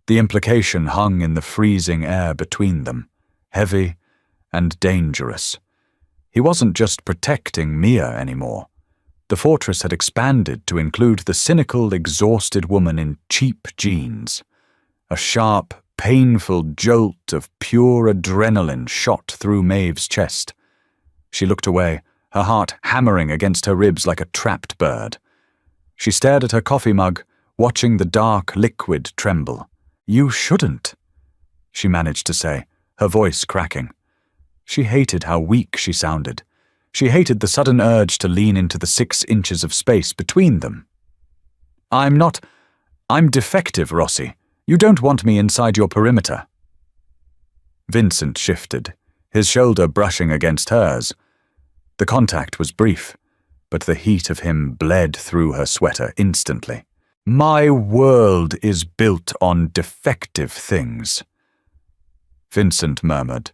The implication hung in the freezing air between them, heavy and dangerous. He wasn't just protecting Mia anymore. The fortress had expanded to include the cynical, exhausted woman in cheap jeans. A sharp, painful jolt of pure adrenaline shot through Maeve's chest. She looked away, her heart hammering against her ribs like a trapped bird. She stared at her coffee mug, watching the dark liquid tremble. "You shouldn't," she managed to say, her voice cracking. She hated how weak she sounded. She hated the sudden urge to lean into the 6 inches of space between them. I'm defective, Rossi. You don't want me inside your perimeter." Vincent shifted, his shoulder brushing against hers. The contact was brief, but the heat of him bled through her sweater instantly. "My world is built on defective things," Vincent murmured.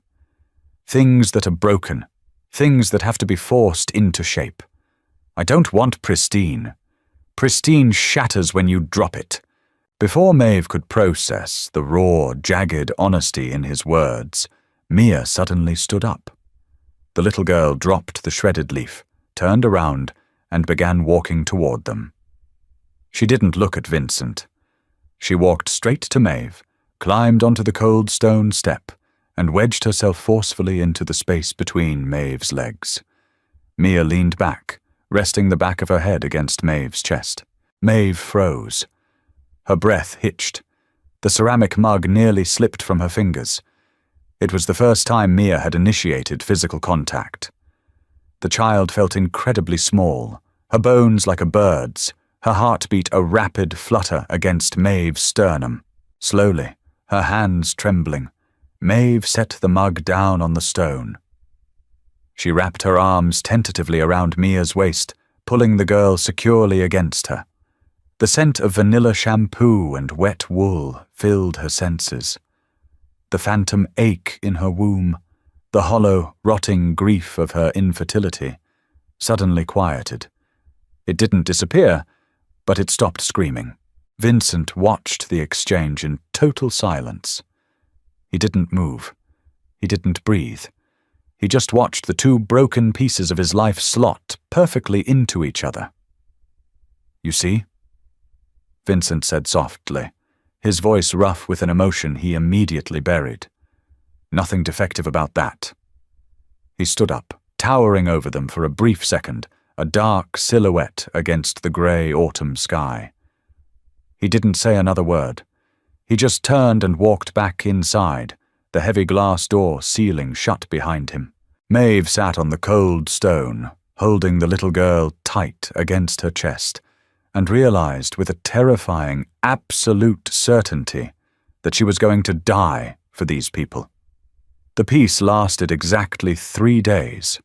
"Things that are broken, things that have to be forced into shape. I don't want pristine. Pristine shatters when you drop it." Before Maeve could process the raw, jagged honesty in his words, Mia suddenly stood up. The little girl dropped the shredded leaf, turned around, and began walking toward them. She didn't look at Vincent. She walked straight to Maeve, climbed onto the cold stone step, and wedged herself forcefully into the space between Maeve's legs. Mia leaned back, resting the back of her head against Maeve's chest. Maeve froze. Her breath hitched. The ceramic mug nearly slipped from her fingers. It was the first time Mia had initiated physical contact. The child felt incredibly small, her bones like a bird's, her heartbeat a rapid flutter against Maeve's sternum. Slowly, her hands trembling, Maeve set the mug down on the stone. She wrapped her arms tentatively around Mia's waist, pulling the girl securely against her. The scent of vanilla shampoo and wet wool filled her senses. The phantom ache in her womb, the hollow, rotting grief of her infertility, suddenly quieted. It didn't disappear, but it stopped screaming. Vincent watched the exchange in total silence. He didn't move. He didn't breathe. He just watched the 2 broken pieces of his life slot perfectly into each other. "You see?" Vincent said softly, his voice rough with an emotion he immediately buried. "Nothing defective about that." He stood up, towering over them for a brief second, a dark silhouette against the grey autumn sky. He didn't say another word. He just turned and walked back inside, the heavy glass door sealing shut behind him. Maeve sat on the cold stone, holding the little girl tight against her chest, and realized with a terrifying, absolute certainty that she was going to die for these people. The peace lasted exactly 3 days.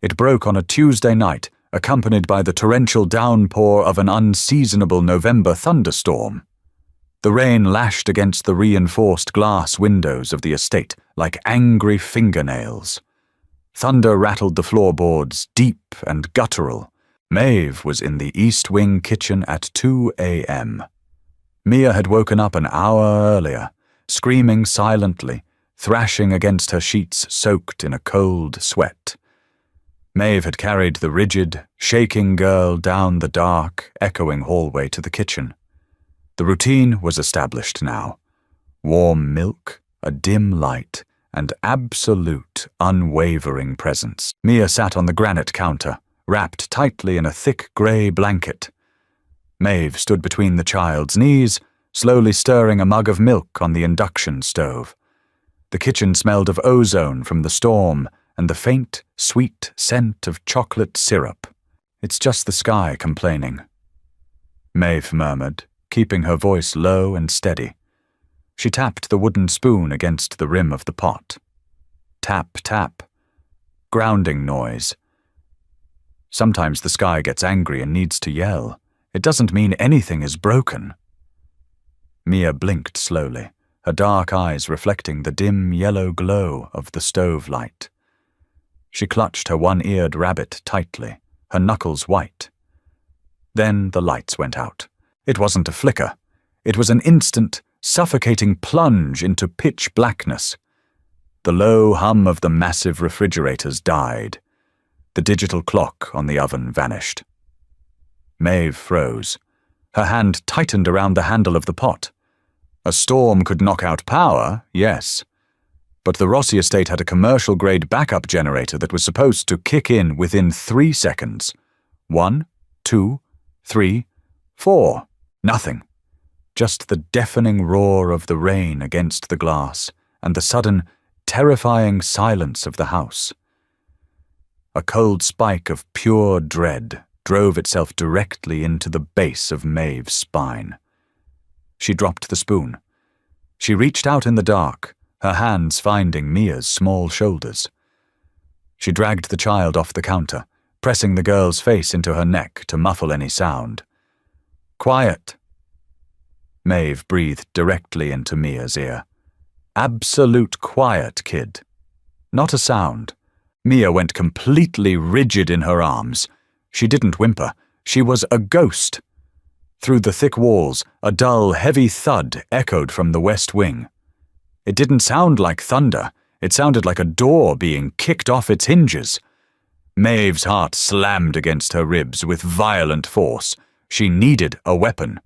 It broke on a Tuesday night, accompanied by the torrential downpour of an unseasonable November thunderstorm. The rain lashed against the reinforced glass windows of the estate like angry fingernails. Thunder rattled the floorboards, deep and guttural. Maeve was in the East Wing kitchen at 2 a.m. Mia had woken up an hour earlier, screaming silently, thrashing against her sheets soaked in a cold sweat. Maeve had carried the rigid, shaking girl down the dark, echoing hallway to the kitchen. The routine was established now. Warm milk, a dim light, and absolute, unwavering presence. Mia sat on the granite counter, wrapped tightly in a thick grey blanket. Maeve stood between the child's knees, slowly stirring a mug of milk on the induction stove. The kitchen smelled of ozone from the storm and the faint, sweet scent of chocolate syrup. "It's just the sky complaining," Maeve murmured, keeping her voice low and steady. She tapped the wooden spoon against the rim of the pot. Tap, tap. Grounding noise. Sometimes the sky gets angry and needs to yell. It doesn't mean anything is broken. Mia blinked slowly, her dark eyes reflecting the dim yellow glow of the stove light. She clutched her one-eared rabbit tightly, her knuckles white. Then the lights went out. It wasn't a flicker. It was an instant, suffocating plunge into pitch blackness. The low hum of the massive refrigerators died. The digital clock on the oven vanished. Maeve froze. Her hand tightened around the handle of the pot. A storm could knock out power, yes. But the Rossi estate had a commercial-grade backup generator that was supposed to kick in within 3 seconds. 1, 2, 3, 4. Nothing. Just the deafening roar of the rain against the glass and the sudden, terrifying silence of the house. A cold spike of pure dread drove itself directly into the base of Maeve's spine. She dropped the spoon. She reached out in the dark, her hands finding Mia's small shoulders. She dragged the child off the counter, pressing the girl's face into her neck to muffle any sound. "Quiet." Maeve breathed directly into Mia's ear. "Absolute quiet, kid." Not a sound. Mia went completely rigid in her arms. She didn't whimper. She was a ghost. Through the thick walls, a dull, heavy thud echoed from the west wing. It didn't sound like thunder. It sounded like a door being kicked off its hinges. Maeve's heart slammed against her ribs with violent force. She needed a weapon.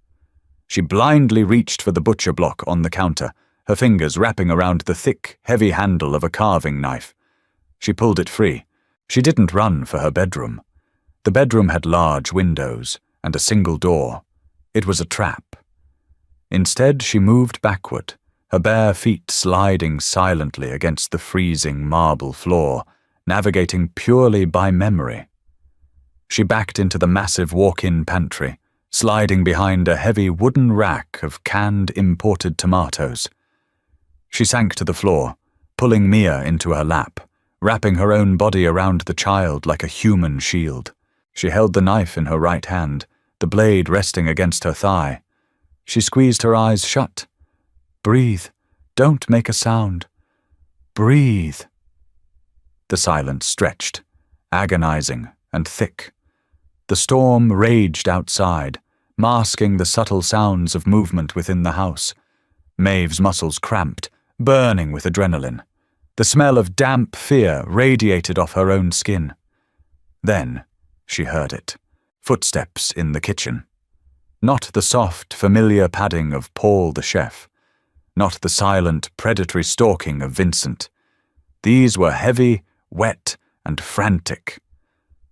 She blindly reached for the butcher block on the counter, her fingers wrapping around the thick, heavy handle of a carving knife. She pulled it free. She didn't run for her bedroom. The bedroom had large windows and a single door. It was a trap. Instead, she moved backward, her bare feet sliding silently against the freezing marble floor, navigating purely by memory. She backed into the massive walk-in pantry, sliding behind a heavy wooden rack of canned imported tomatoes. She sank to the floor, pulling Mia into her lap, wrapping her own body around the child like a human shield. She held the knife in her right hand, the blade resting against her thigh. She squeezed her eyes shut. "Breathe. Don't make a sound. Breathe." The silence stretched, agonizing and thick. The storm raged outside, masking the subtle sounds of movement within the house. Maeve's muscles cramped, burning with adrenaline. The smell of damp fear radiated off her own skin. Then she heard it. Footsteps in the kitchen. Not the soft, familiar padding of Paul the chef. Not the silent, predatory stalking of Vincent. These were heavy, wet, and frantic.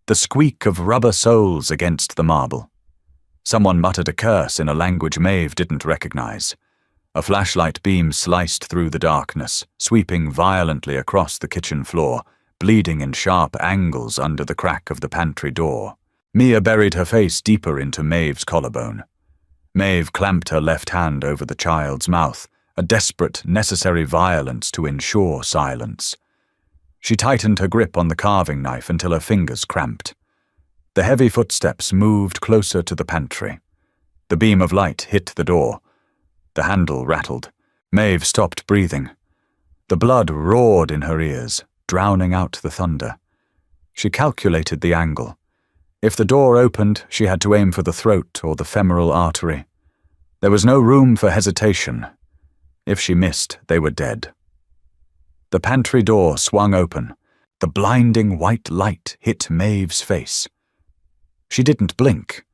The squeak of rubber soles against the marble. Someone muttered a curse in a language Maeve didn't recognize. A flashlight beam sliced through the darkness, sweeping violently across the kitchen floor, bleeding in sharp angles under the crack of the pantry door. Mia buried her face deeper into Maeve's collarbone. Maeve clamped her left hand over the child's mouth, a desperate, necessary violence to ensure silence. She tightened her grip on the carving knife until her fingers cramped. The heavy footsteps moved closer to the pantry. The beam of light hit the door. The handle rattled. Maeve stopped breathing. The blood roared in her ears, drowning out the thunder. She calculated the angle. If the door opened, she had to aim for the throat or the femoral artery. There was no room for hesitation. If she missed, they were dead. The pantry door swung open. The blinding white light hit Maeve's face. She didn't blink.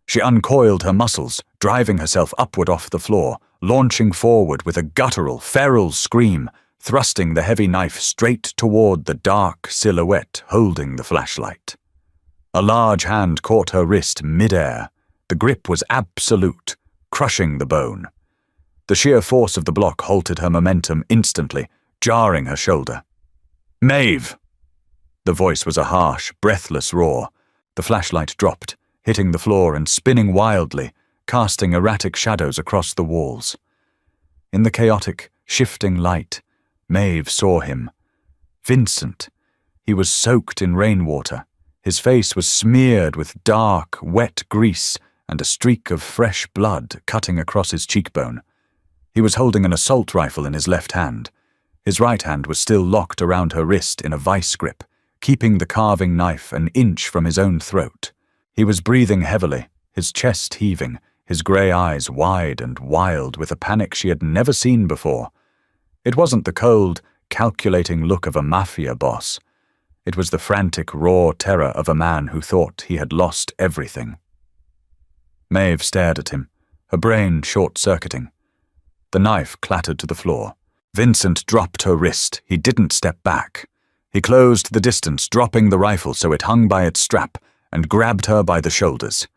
She uncoiled her muscles, driving herself upward off the floor, launching forward with a guttural, feral scream, thrusting the heavy knife straight toward the dark silhouette holding the flashlight. A large hand caught her wrist mid-air. The grip was absolute, crushing the bone. The sheer force of the block halted her momentum instantly, jarring her shoulder. "Maeve!" The voice was a harsh, breathless roar. The flashlight dropped, hitting the floor and spinning wildly, casting erratic shadows across the walls. In the chaotic, shifting light, Maeve saw him. Vincent. He was soaked in rainwater. His face was smeared with dark, wet grease and a streak of fresh blood cutting across his cheekbone. He was holding an assault rifle in his left hand. His right hand was still locked around her wrist in a vice grip, keeping the carving knife an inch from his own throat. He was breathing heavily, his chest heaving, his grey eyes wide and wild with a panic she had never seen before. It wasn't the cold, calculating look of a Mafia boss. It was the frantic, raw terror of a man who thought he had lost everything. Maeve stared at him, her brain short-circuiting. The knife clattered to the floor. Vincent dropped her wrist. He didn't step back. He closed the distance, dropping the rifle so it hung by its strap, and grabbed her by the shoulders.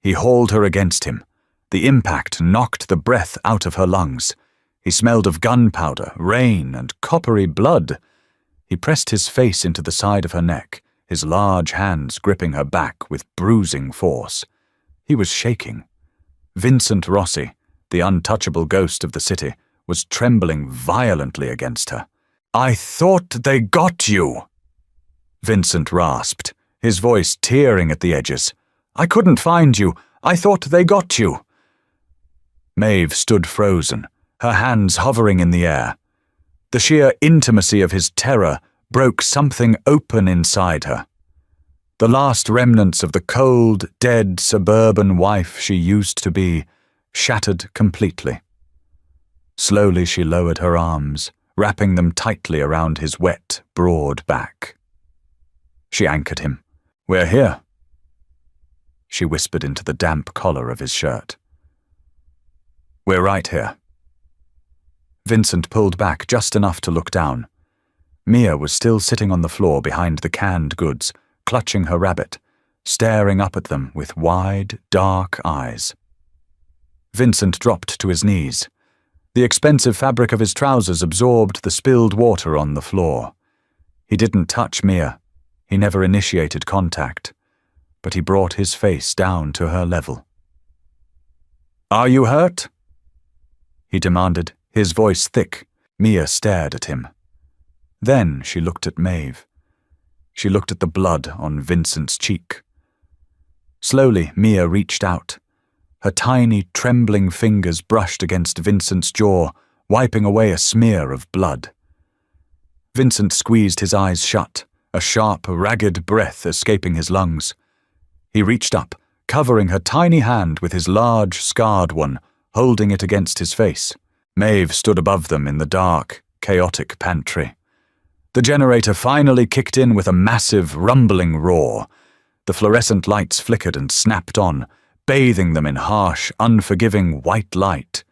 He hauled her against him. The impact knocked the breath out of her lungs. He smelled of gunpowder, rain, and coppery blood. He pressed his face into the side of her neck, his large hands gripping her back with bruising force. He was shaking. Vincent Rossi, the untouchable ghost of the city, was trembling violently against her. "I thought they got you," Vincent rasped, his voice tearing at the edges. "I couldn't find you. I thought they got you." Maeve stood frozen, her hands hovering in the air. The sheer intimacy of his terror broke something open inside her. The last remnants of the cold, dead suburban wife she used to be shattered completely. Slowly she lowered her arms, wrapping them tightly around his wet, broad back. She anchored him. "We're here," she whispered into the damp collar of his shirt. "We're right here." Vincent pulled back just enough to look down. Mia was still sitting on the floor behind the canned goods, clutching her rabbit, staring up at them with wide, dark eyes. Vincent dropped to his knees. The expensive fabric of his trousers absorbed the spilled water on the floor. He didn't touch Mia. He never initiated contact, but he brought his face down to her level. "Are you hurt?" he demanded, his voice thick. Mia stared at him. Then she looked at Maeve. She looked at the blood on Vincent's cheek. Slowly, Mia reached out. Her tiny, trembling fingers brushed against Vincent's jaw, wiping away a smear of blood. Vincent squeezed his eyes shut, a sharp, ragged breath escaping his lungs. He reached up, covering her tiny hand with his large, scarred one, holding it against his face. Maeve stood above them in the dark, chaotic pantry. The generator finally kicked in with a massive, rumbling roar. The fluorescent lights flickered and snapped on, bathing them in harsh, unforgiving white light.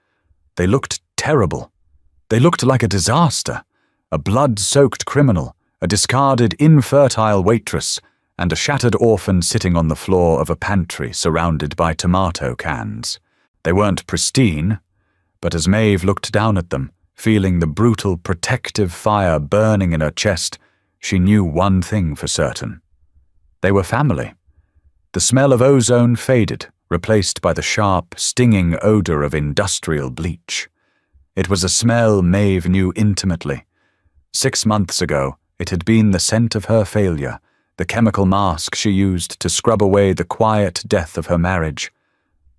They looked terrible. They looked like a disaster. A blood-soaked criminal, a discarded infertile waitress, and a shattered orphan sitting on the floor of a pantry surrounded by tomato cans. They weren't pristine, but as Maeve looked down at them, feeling the brutal, protective fire burning in her chest, she knew one thing for certain. They were family. The smell of ozone faded, replaced by the sharp, stinging odor of industrial bleach. It was a smell Maeve knew intimately. 6 months ago, it had been the scent of her failure, the chemical mask she used to scrub away the quiet death of her marriage.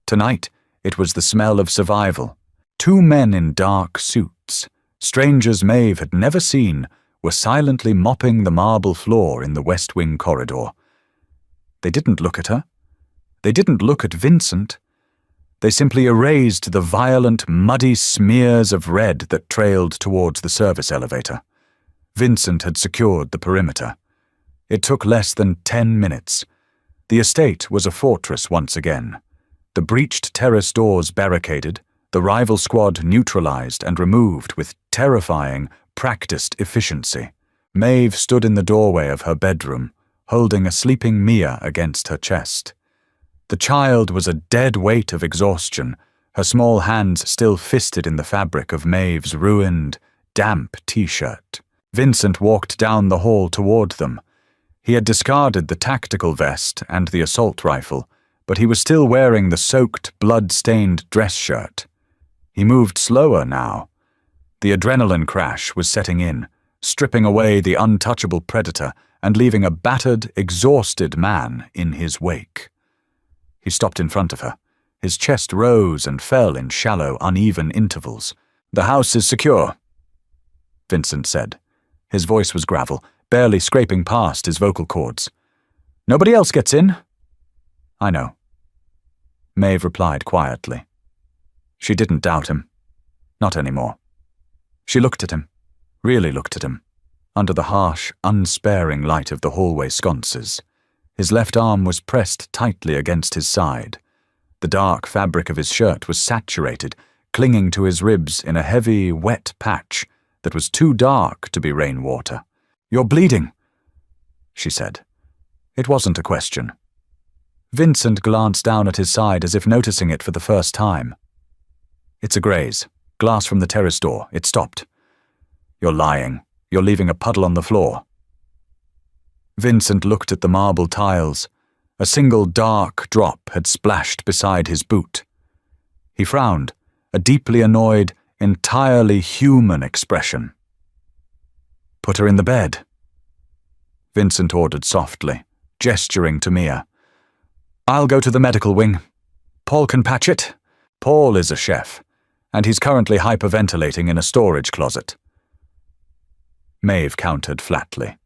Tonight, it was the smell of survival. 2 men in dark suits, strangers Maeve had never seen, were silently mopping the marble floor in the West Wing corridor. They didn't look at her. They didn't look at Vincent. They simply erased the violent, muddy smears of red that trailed towards the service elevator. Vincent had secured the perimeter. It took less than 10 minutes. The estate was a fortress once again. The breached terrace doors barricaded, the rival squad neutralized and removed with terrifying, practiced efficiency. Maeve stood in the doorway of her bedroom, holding a sleeping Mia against her chest. The child was a dead weight of exhaustion, her small hands still fisted in the fabric of Maeve's ruined, damp t-shirt. Vincent walked down the hall toward them. He had discarded the tactical vest and the assault rifle, but he was still wearing the soaked, blood-stained dress shirt. He moved slower now. The adrenaline crash was setting in, stripping away the untouchable predator and leaving a battered, exhausted man in his wake. He stopped in front of her. His chest rose and fell in shallow, uneven intervals. "The house is secure," Vincent said. His voice was gravel, barely scraping past his vocal cords. "Nobody else gets in." "I know," Maeve replied quietly. She didn't doubt him. Not anymore. She looked at him, really looked at him, under the harsh, unsparing light of the hallway sconces. His left arm was pressed tightly against his side. The dark fabric of his shirt was saturated, clinging to his ribs in a heavy, wet patch that was too dark to be rainwater. "You're bleeding," she said. It wasn't a question. Vincent glanced down at his side as if noticing it for the first time. "It's a graze. Glass from the terrace door. It stopped." "You're lying. You're leaving a puddle on the floor." Vincent looked at the marble tiles. A single dark drop had splashed beside his boot. He frowned, a deeply annoyed, entirely human expression. "Put her in the bed," Vincent ordered softly, gesturing to Mia. "I'll go to the medical wing. Paul can patch it. Paul is a chef, and he's currently hyperventilating in a storage closet." Maeve countered flatly.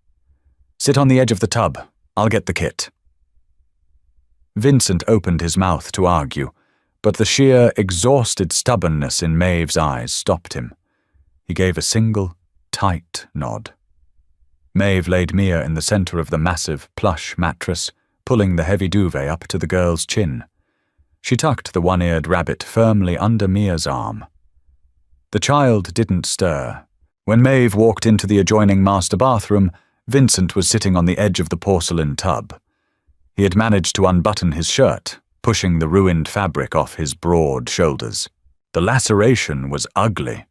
"Sit on the edge of the tub. I'll get the kit." Vincent opened his mouth to argue, but the sheer, exhausted stubbornness in Maeve's eyes stopped him. He gave a single, tight nod. Maeve laid Mia in the center of the massive, plush mattress, pulling the heavy duvet up to the girl's chin. She tucked the one-eared rabbit firmly under Mia's arm. The child didn't stir. When Maeve walked into the adjoining master bathroom, Vincent was sitting on the edge of the porcelain tub. He had managed to unbutton his shirt, pushing the ruined fabric off his broad shoulders. The laceration was ugly.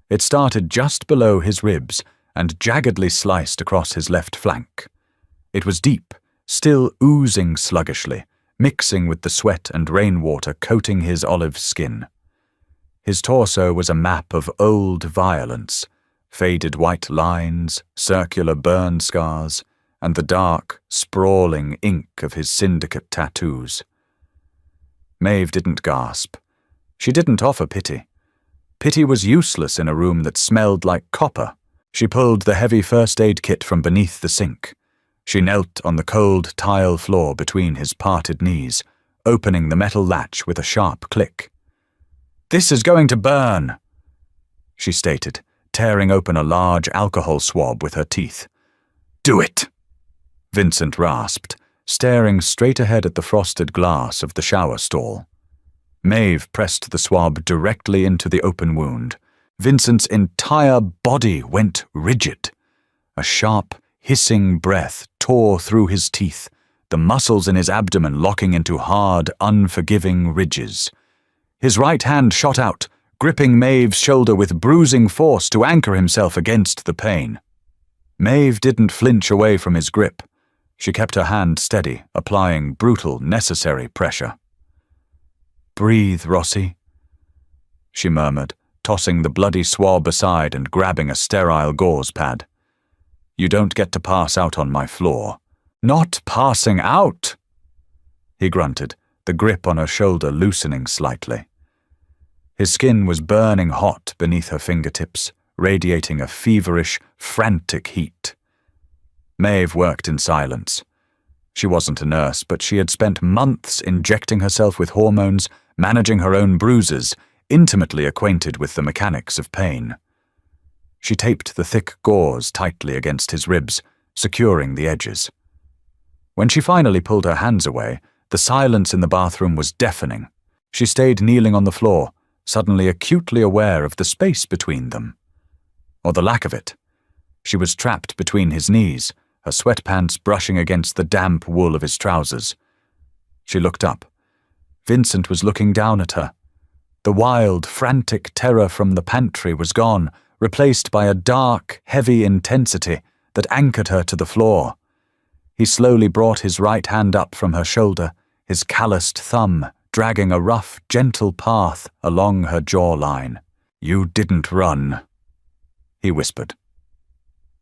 It started just below his ribs and jaggedly sliced across his left flank. It was deep, still oozing sluggishly, mixing with the sweat and rainwater coating his olive skin. His torso was a map of old violence, faded white lines, circular burn scars, and the dark, sprawling ink of his syndicate tattoos. Maeve didn't gasp. She didn't offer pity. Pity was useless in a room that smelled like copper. She pulled the heavy first aid kit from beneath the sink. She knelt on the cold tile floor between his parted knees, opening the metal latch with a sharp click. "This is going to burn," she stated, tearing open a large alcohol swab with her teeth. "Do it," Vincent rasped, staring straight ahead at the frosted glass of the shower stall. Maeve pressed the swab directly into the open wound. Vincent's entire body went rigid. A sharp, hissing breath tore through his teeth, the muscles in his abdomen locking into hard, unforgiving ridges. His right hand shot out, gripping Maeve's shoulder with bruising force to anchor himself against the pain. Maeve didn't flinch away from his grip. She kept her hand steady, applying brutal, necessary pressure. "Breathe, Rossi," she murmured, tossing the bloody swab aside and grabbing a sterile gauze pad. "You don't get to pass out on my floor." "Not passing out!" he grunted, the grip on her shoulder loosening slightly. His skin was burning hot beneath her fingertips, radiating a feverish, frantic heat. Maeve worked in silence. She wasn't a nurse, but she had spent months injecting herself with hormones, managing her own bruises, intimately acquainted with the mechanics of pain. She taped the thick gauze tightly against his ribs, securing the edges. When she finally pulled her hands away, the silence in the bathroom was deafening. She stayed kneeling on the floor, suddenly acutely aware of the space between them. Or the lack of it. She was trapped between his knees, her sweatpants brushing against the damp wool of his trousers. She looked up. Vincent was looking down at her. The wild, frantic terror from the pantry was gone, replaced by a dark, heavy intensity that anchored her to the floor. He slowly brought his right hand up from her shoulder, his calloused thumb dragging a rough, gentle path along her jawline. "You didn't run," he whispered.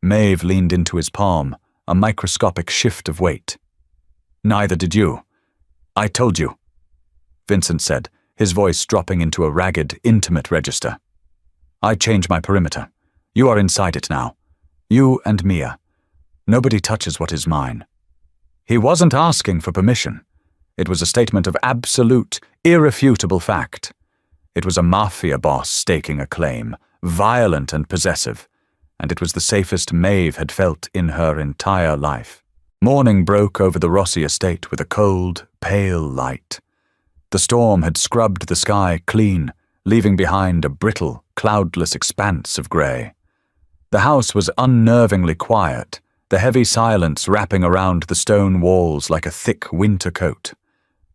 Maeve leaned into his palm, a microscopic shift of weight. "Neither did you. I told you," Vincent said, his voice dropping into a ragged, intimate register. "I changed my perimeter. You are inside it now. You and Mia. Nobody touches what is mine." He wasn't asking for permission. It was a statement of absolute, irrefutable fact. It was a Mafia boss staking a claim, violent and possessive, and it was the safest Maeve had felt in her entire life. Morning broke over the Rossi estate with a cold, pale light. The storm had scrubbed the sky clean, leaving behind a brittle, cloudless expanse of grey. The house was unnervingly quiet, the heavy silence wrapping around the stone walls like a thick winter coat.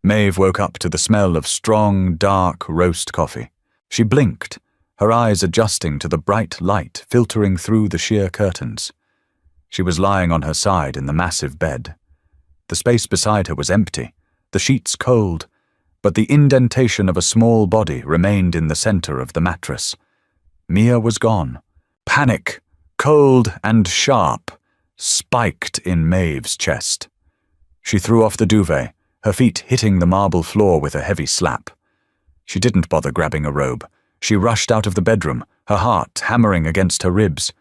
Maeve woke up to the smell of strong, dark roast coffee. She blinked, her eyes adjusting to the bright light filtering through the sheer curtains. She was lying on her side in the massive bed. The space beside her was empty, the sheets cold, but the indentation of a small body remained in the center of the mattress. Mia was gone. Panic, cold and sharp, spiked in Maeve's chest. She threw off the duvet, her feet hitting the marble floor with a heavy slap. She didn't bother grabbing a robe. She rushed out of the bedroom, her heart hammering against her ribs.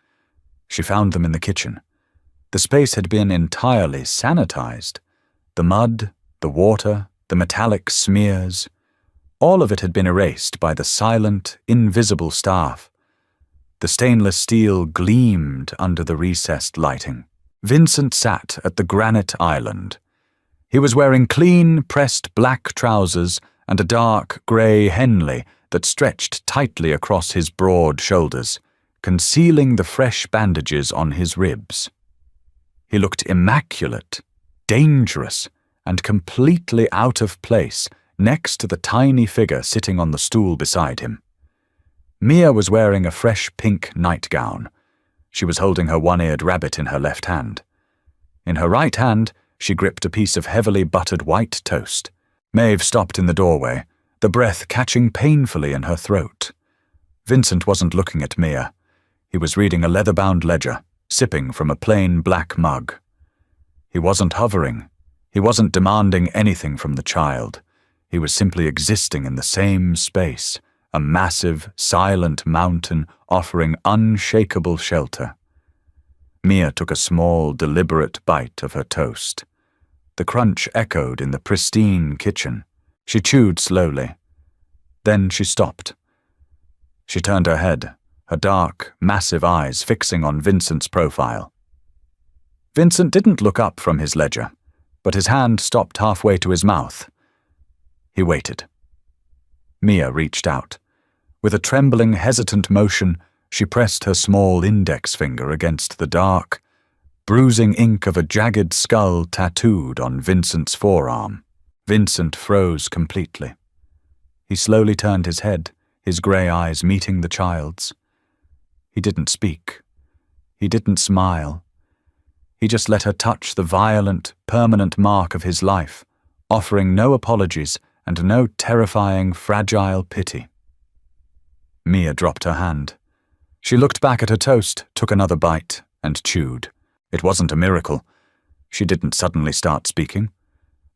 She found them in the kitchen. The space had been entirely sanitized. The mud, the water, the metallic smears, all of it had been erased by the silent, invisible staff. The stainless steel gleamed under the recessed lighting. Vincent sat at the granite island. He was wearing clean, pressed black trousers and a dark grey Henley that stretched tightly across his broad shoulders, concealing the fresh bandages on his ribs. He looked immaculate, dangerous, and completely out of place next to the tiny figure sitting on the stool beside him. Mia was wearing a fresh pink nightgown. She was holding her one-eared rabbit in her left hand. In her right hand, she gripped a piece of heavily buttered white toast. Maeve stopped in the doorway, the breath catching painfully in her throat. Vincent wasn't looking at Mia. He was reading a leather-bound ledger, sipping from a plain black mug. He wasn't hovering. He wasn't demanding anything from the child. He was simply existing in the same space, a massive, silent mountain offering unshakable shelter. Mia took a small, deliberate bite of her toast. The crunch echoed in the pristine kitchen. She chewed slowly. Then she stopped. She turned her head, her dark, massive eyes fixing on Vincent's profile. Vincent didn't look up from his ledger, but his hand stopped halfway to his mouth. He waited. Mia reached out. With a trembling, hesitant motion, she pressed her small index finger against the dark, bruising ink of a jagged skull tattooed on Vincent's forearm. Vincent froze completely. He slowly turned his head, his grey eyes meeting the child's. He didn't speak. He didn't smile. He just let her touch the violent, permanent mark of his life, offering no apologies and no terrifying, fragile pity. Mia dropped her hand. She looked back at her toast, took another bite, and chewed. It wasn't a miracle. She didn't suddenly start speaking.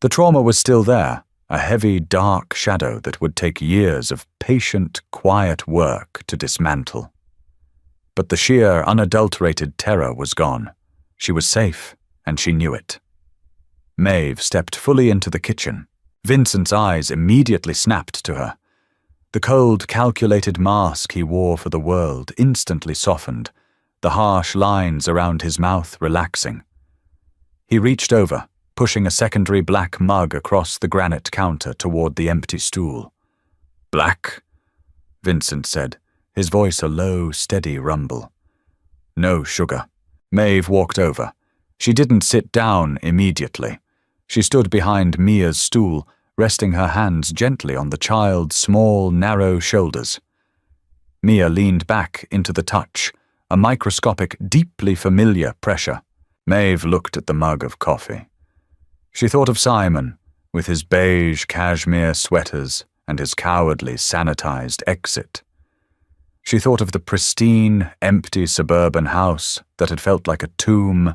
The trauma was still there, a heavy, dark shadow that would take years of patient, quiet work to dismantle. But the sheer, unadulterated terror was gone. She was safe, and she knew it. Maeve stepped fully into the kitchen. Vincent's eyes immediately snapped to her. The cold, calculated mask he wore for the world instantly softened, the harsh lines around his mouth relaxing. He reached over, pushing a secondary black mug across the granite counter toward the empty stool. "Black?" Vincent said, his voice a low, steady rumble. "No sugar." Maeve walked over. She didn't sit down immediately. She stood behind Mia's stool, resting her hands gently on the child's small, narrow shoulders. Mia leaned back into the touch, a microscopic, deeply familiar pressure. Maeve looked at the mug of coffee. She thought of Simon, with his beige cashmere sweaters and his cowardly, sanitized exit. She thought of the pristine, empty suburban house that had felt like a tomb,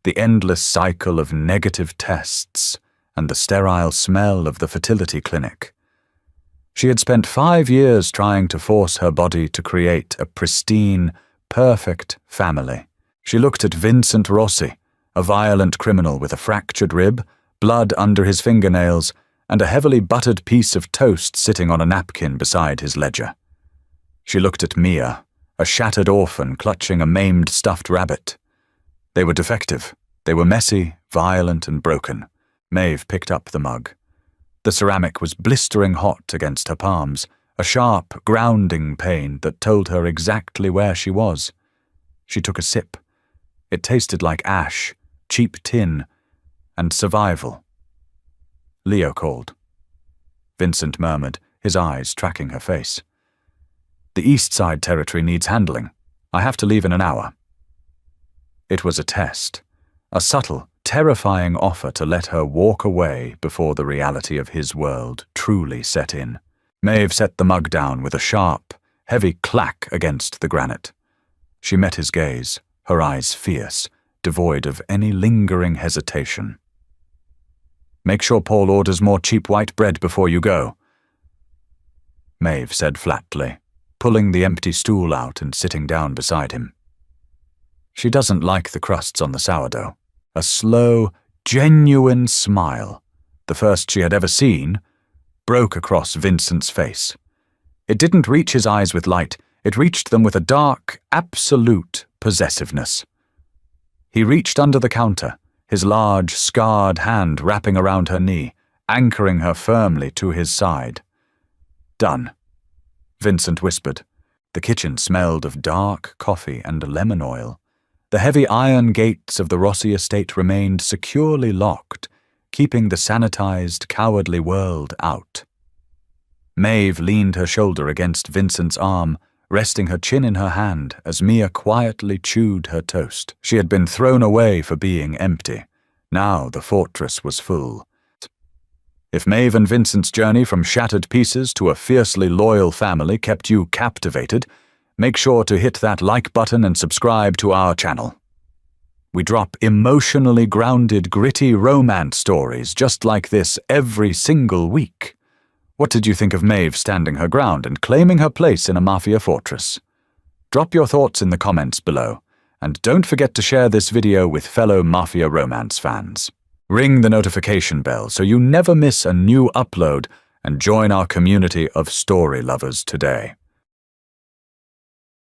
the endless cycle of negative tests, and the sterile smell of the fertility clinic. She had spent 5 years trying to force her body to create a pristine, perfect family. She looked at Vincent Rossi, a violent criminal with a fractured rib, blood under his fingernails, and a heavily buttered piece of toast sitting on a napkin beside his ledger. She looked at Mia, a shattered orphan clutching a maimed stuffed rabbit. They were defective. They were messy, violent, and broken. Maeve picked up the mug. The ceramic was blistering hot against her palms, a sharp, grounding pain that told her exactly where she was. She took a sip. It tasted like ash, cheap tin, and survival. Leo called. Vincent murmured, his eyes tracking her face. The East Side territory needs handling. I have to leave in an hour. It was a test, a subtle, terrifying offer to let her walk away before the reality of his world truly set in. Maeve set the mug down with a sharp, heavy clack against the granite. She met his gaze, her eyes fierce, devoid of any lingering hesitation. Make sure Paul orders more cheap white bread before you go, Maeve said flatly, pulling the empty stool out and sitting down beside him. She doesn't like the crusts on the sourdough. A slow, genuine smile, the first she had ever seen, broke across Vincent's face. It didn't reach his eyes with light, it reached them with a dark, absolute possessiveness. He reached under the counter, his large, scarred hand wrapping around her knee, anchoring her firmly to his side. Done, Vincent whispered. The kitchen smelled of dark coffee and lemon oil. The heavy iron gates of the Rossi estate remained securely locked, keeping the sanitized, cowardly world out. Maeve leaned her shoulder against Vincent's arm, resting her chin in her hand as Mia quietly chewed her toast. She had been thrown away for being empty. Now the fortress was full. If Maeve and Vincent's journey from shattered pieces to a fiercely loyal family kept you captivated, make sure to hit that like button and subscribe to our channel. We drop emotionally grounded, gritty romance stories just like this every single week. What did you think of Maeve standing her ground and claiming her place in a Mafia fortress? Drop your thoughts in the comments below, and don't forget to share this video with fellow Mafia romance fans. Ring the notification bell so you never miss a new upload and join our community of story lovers today.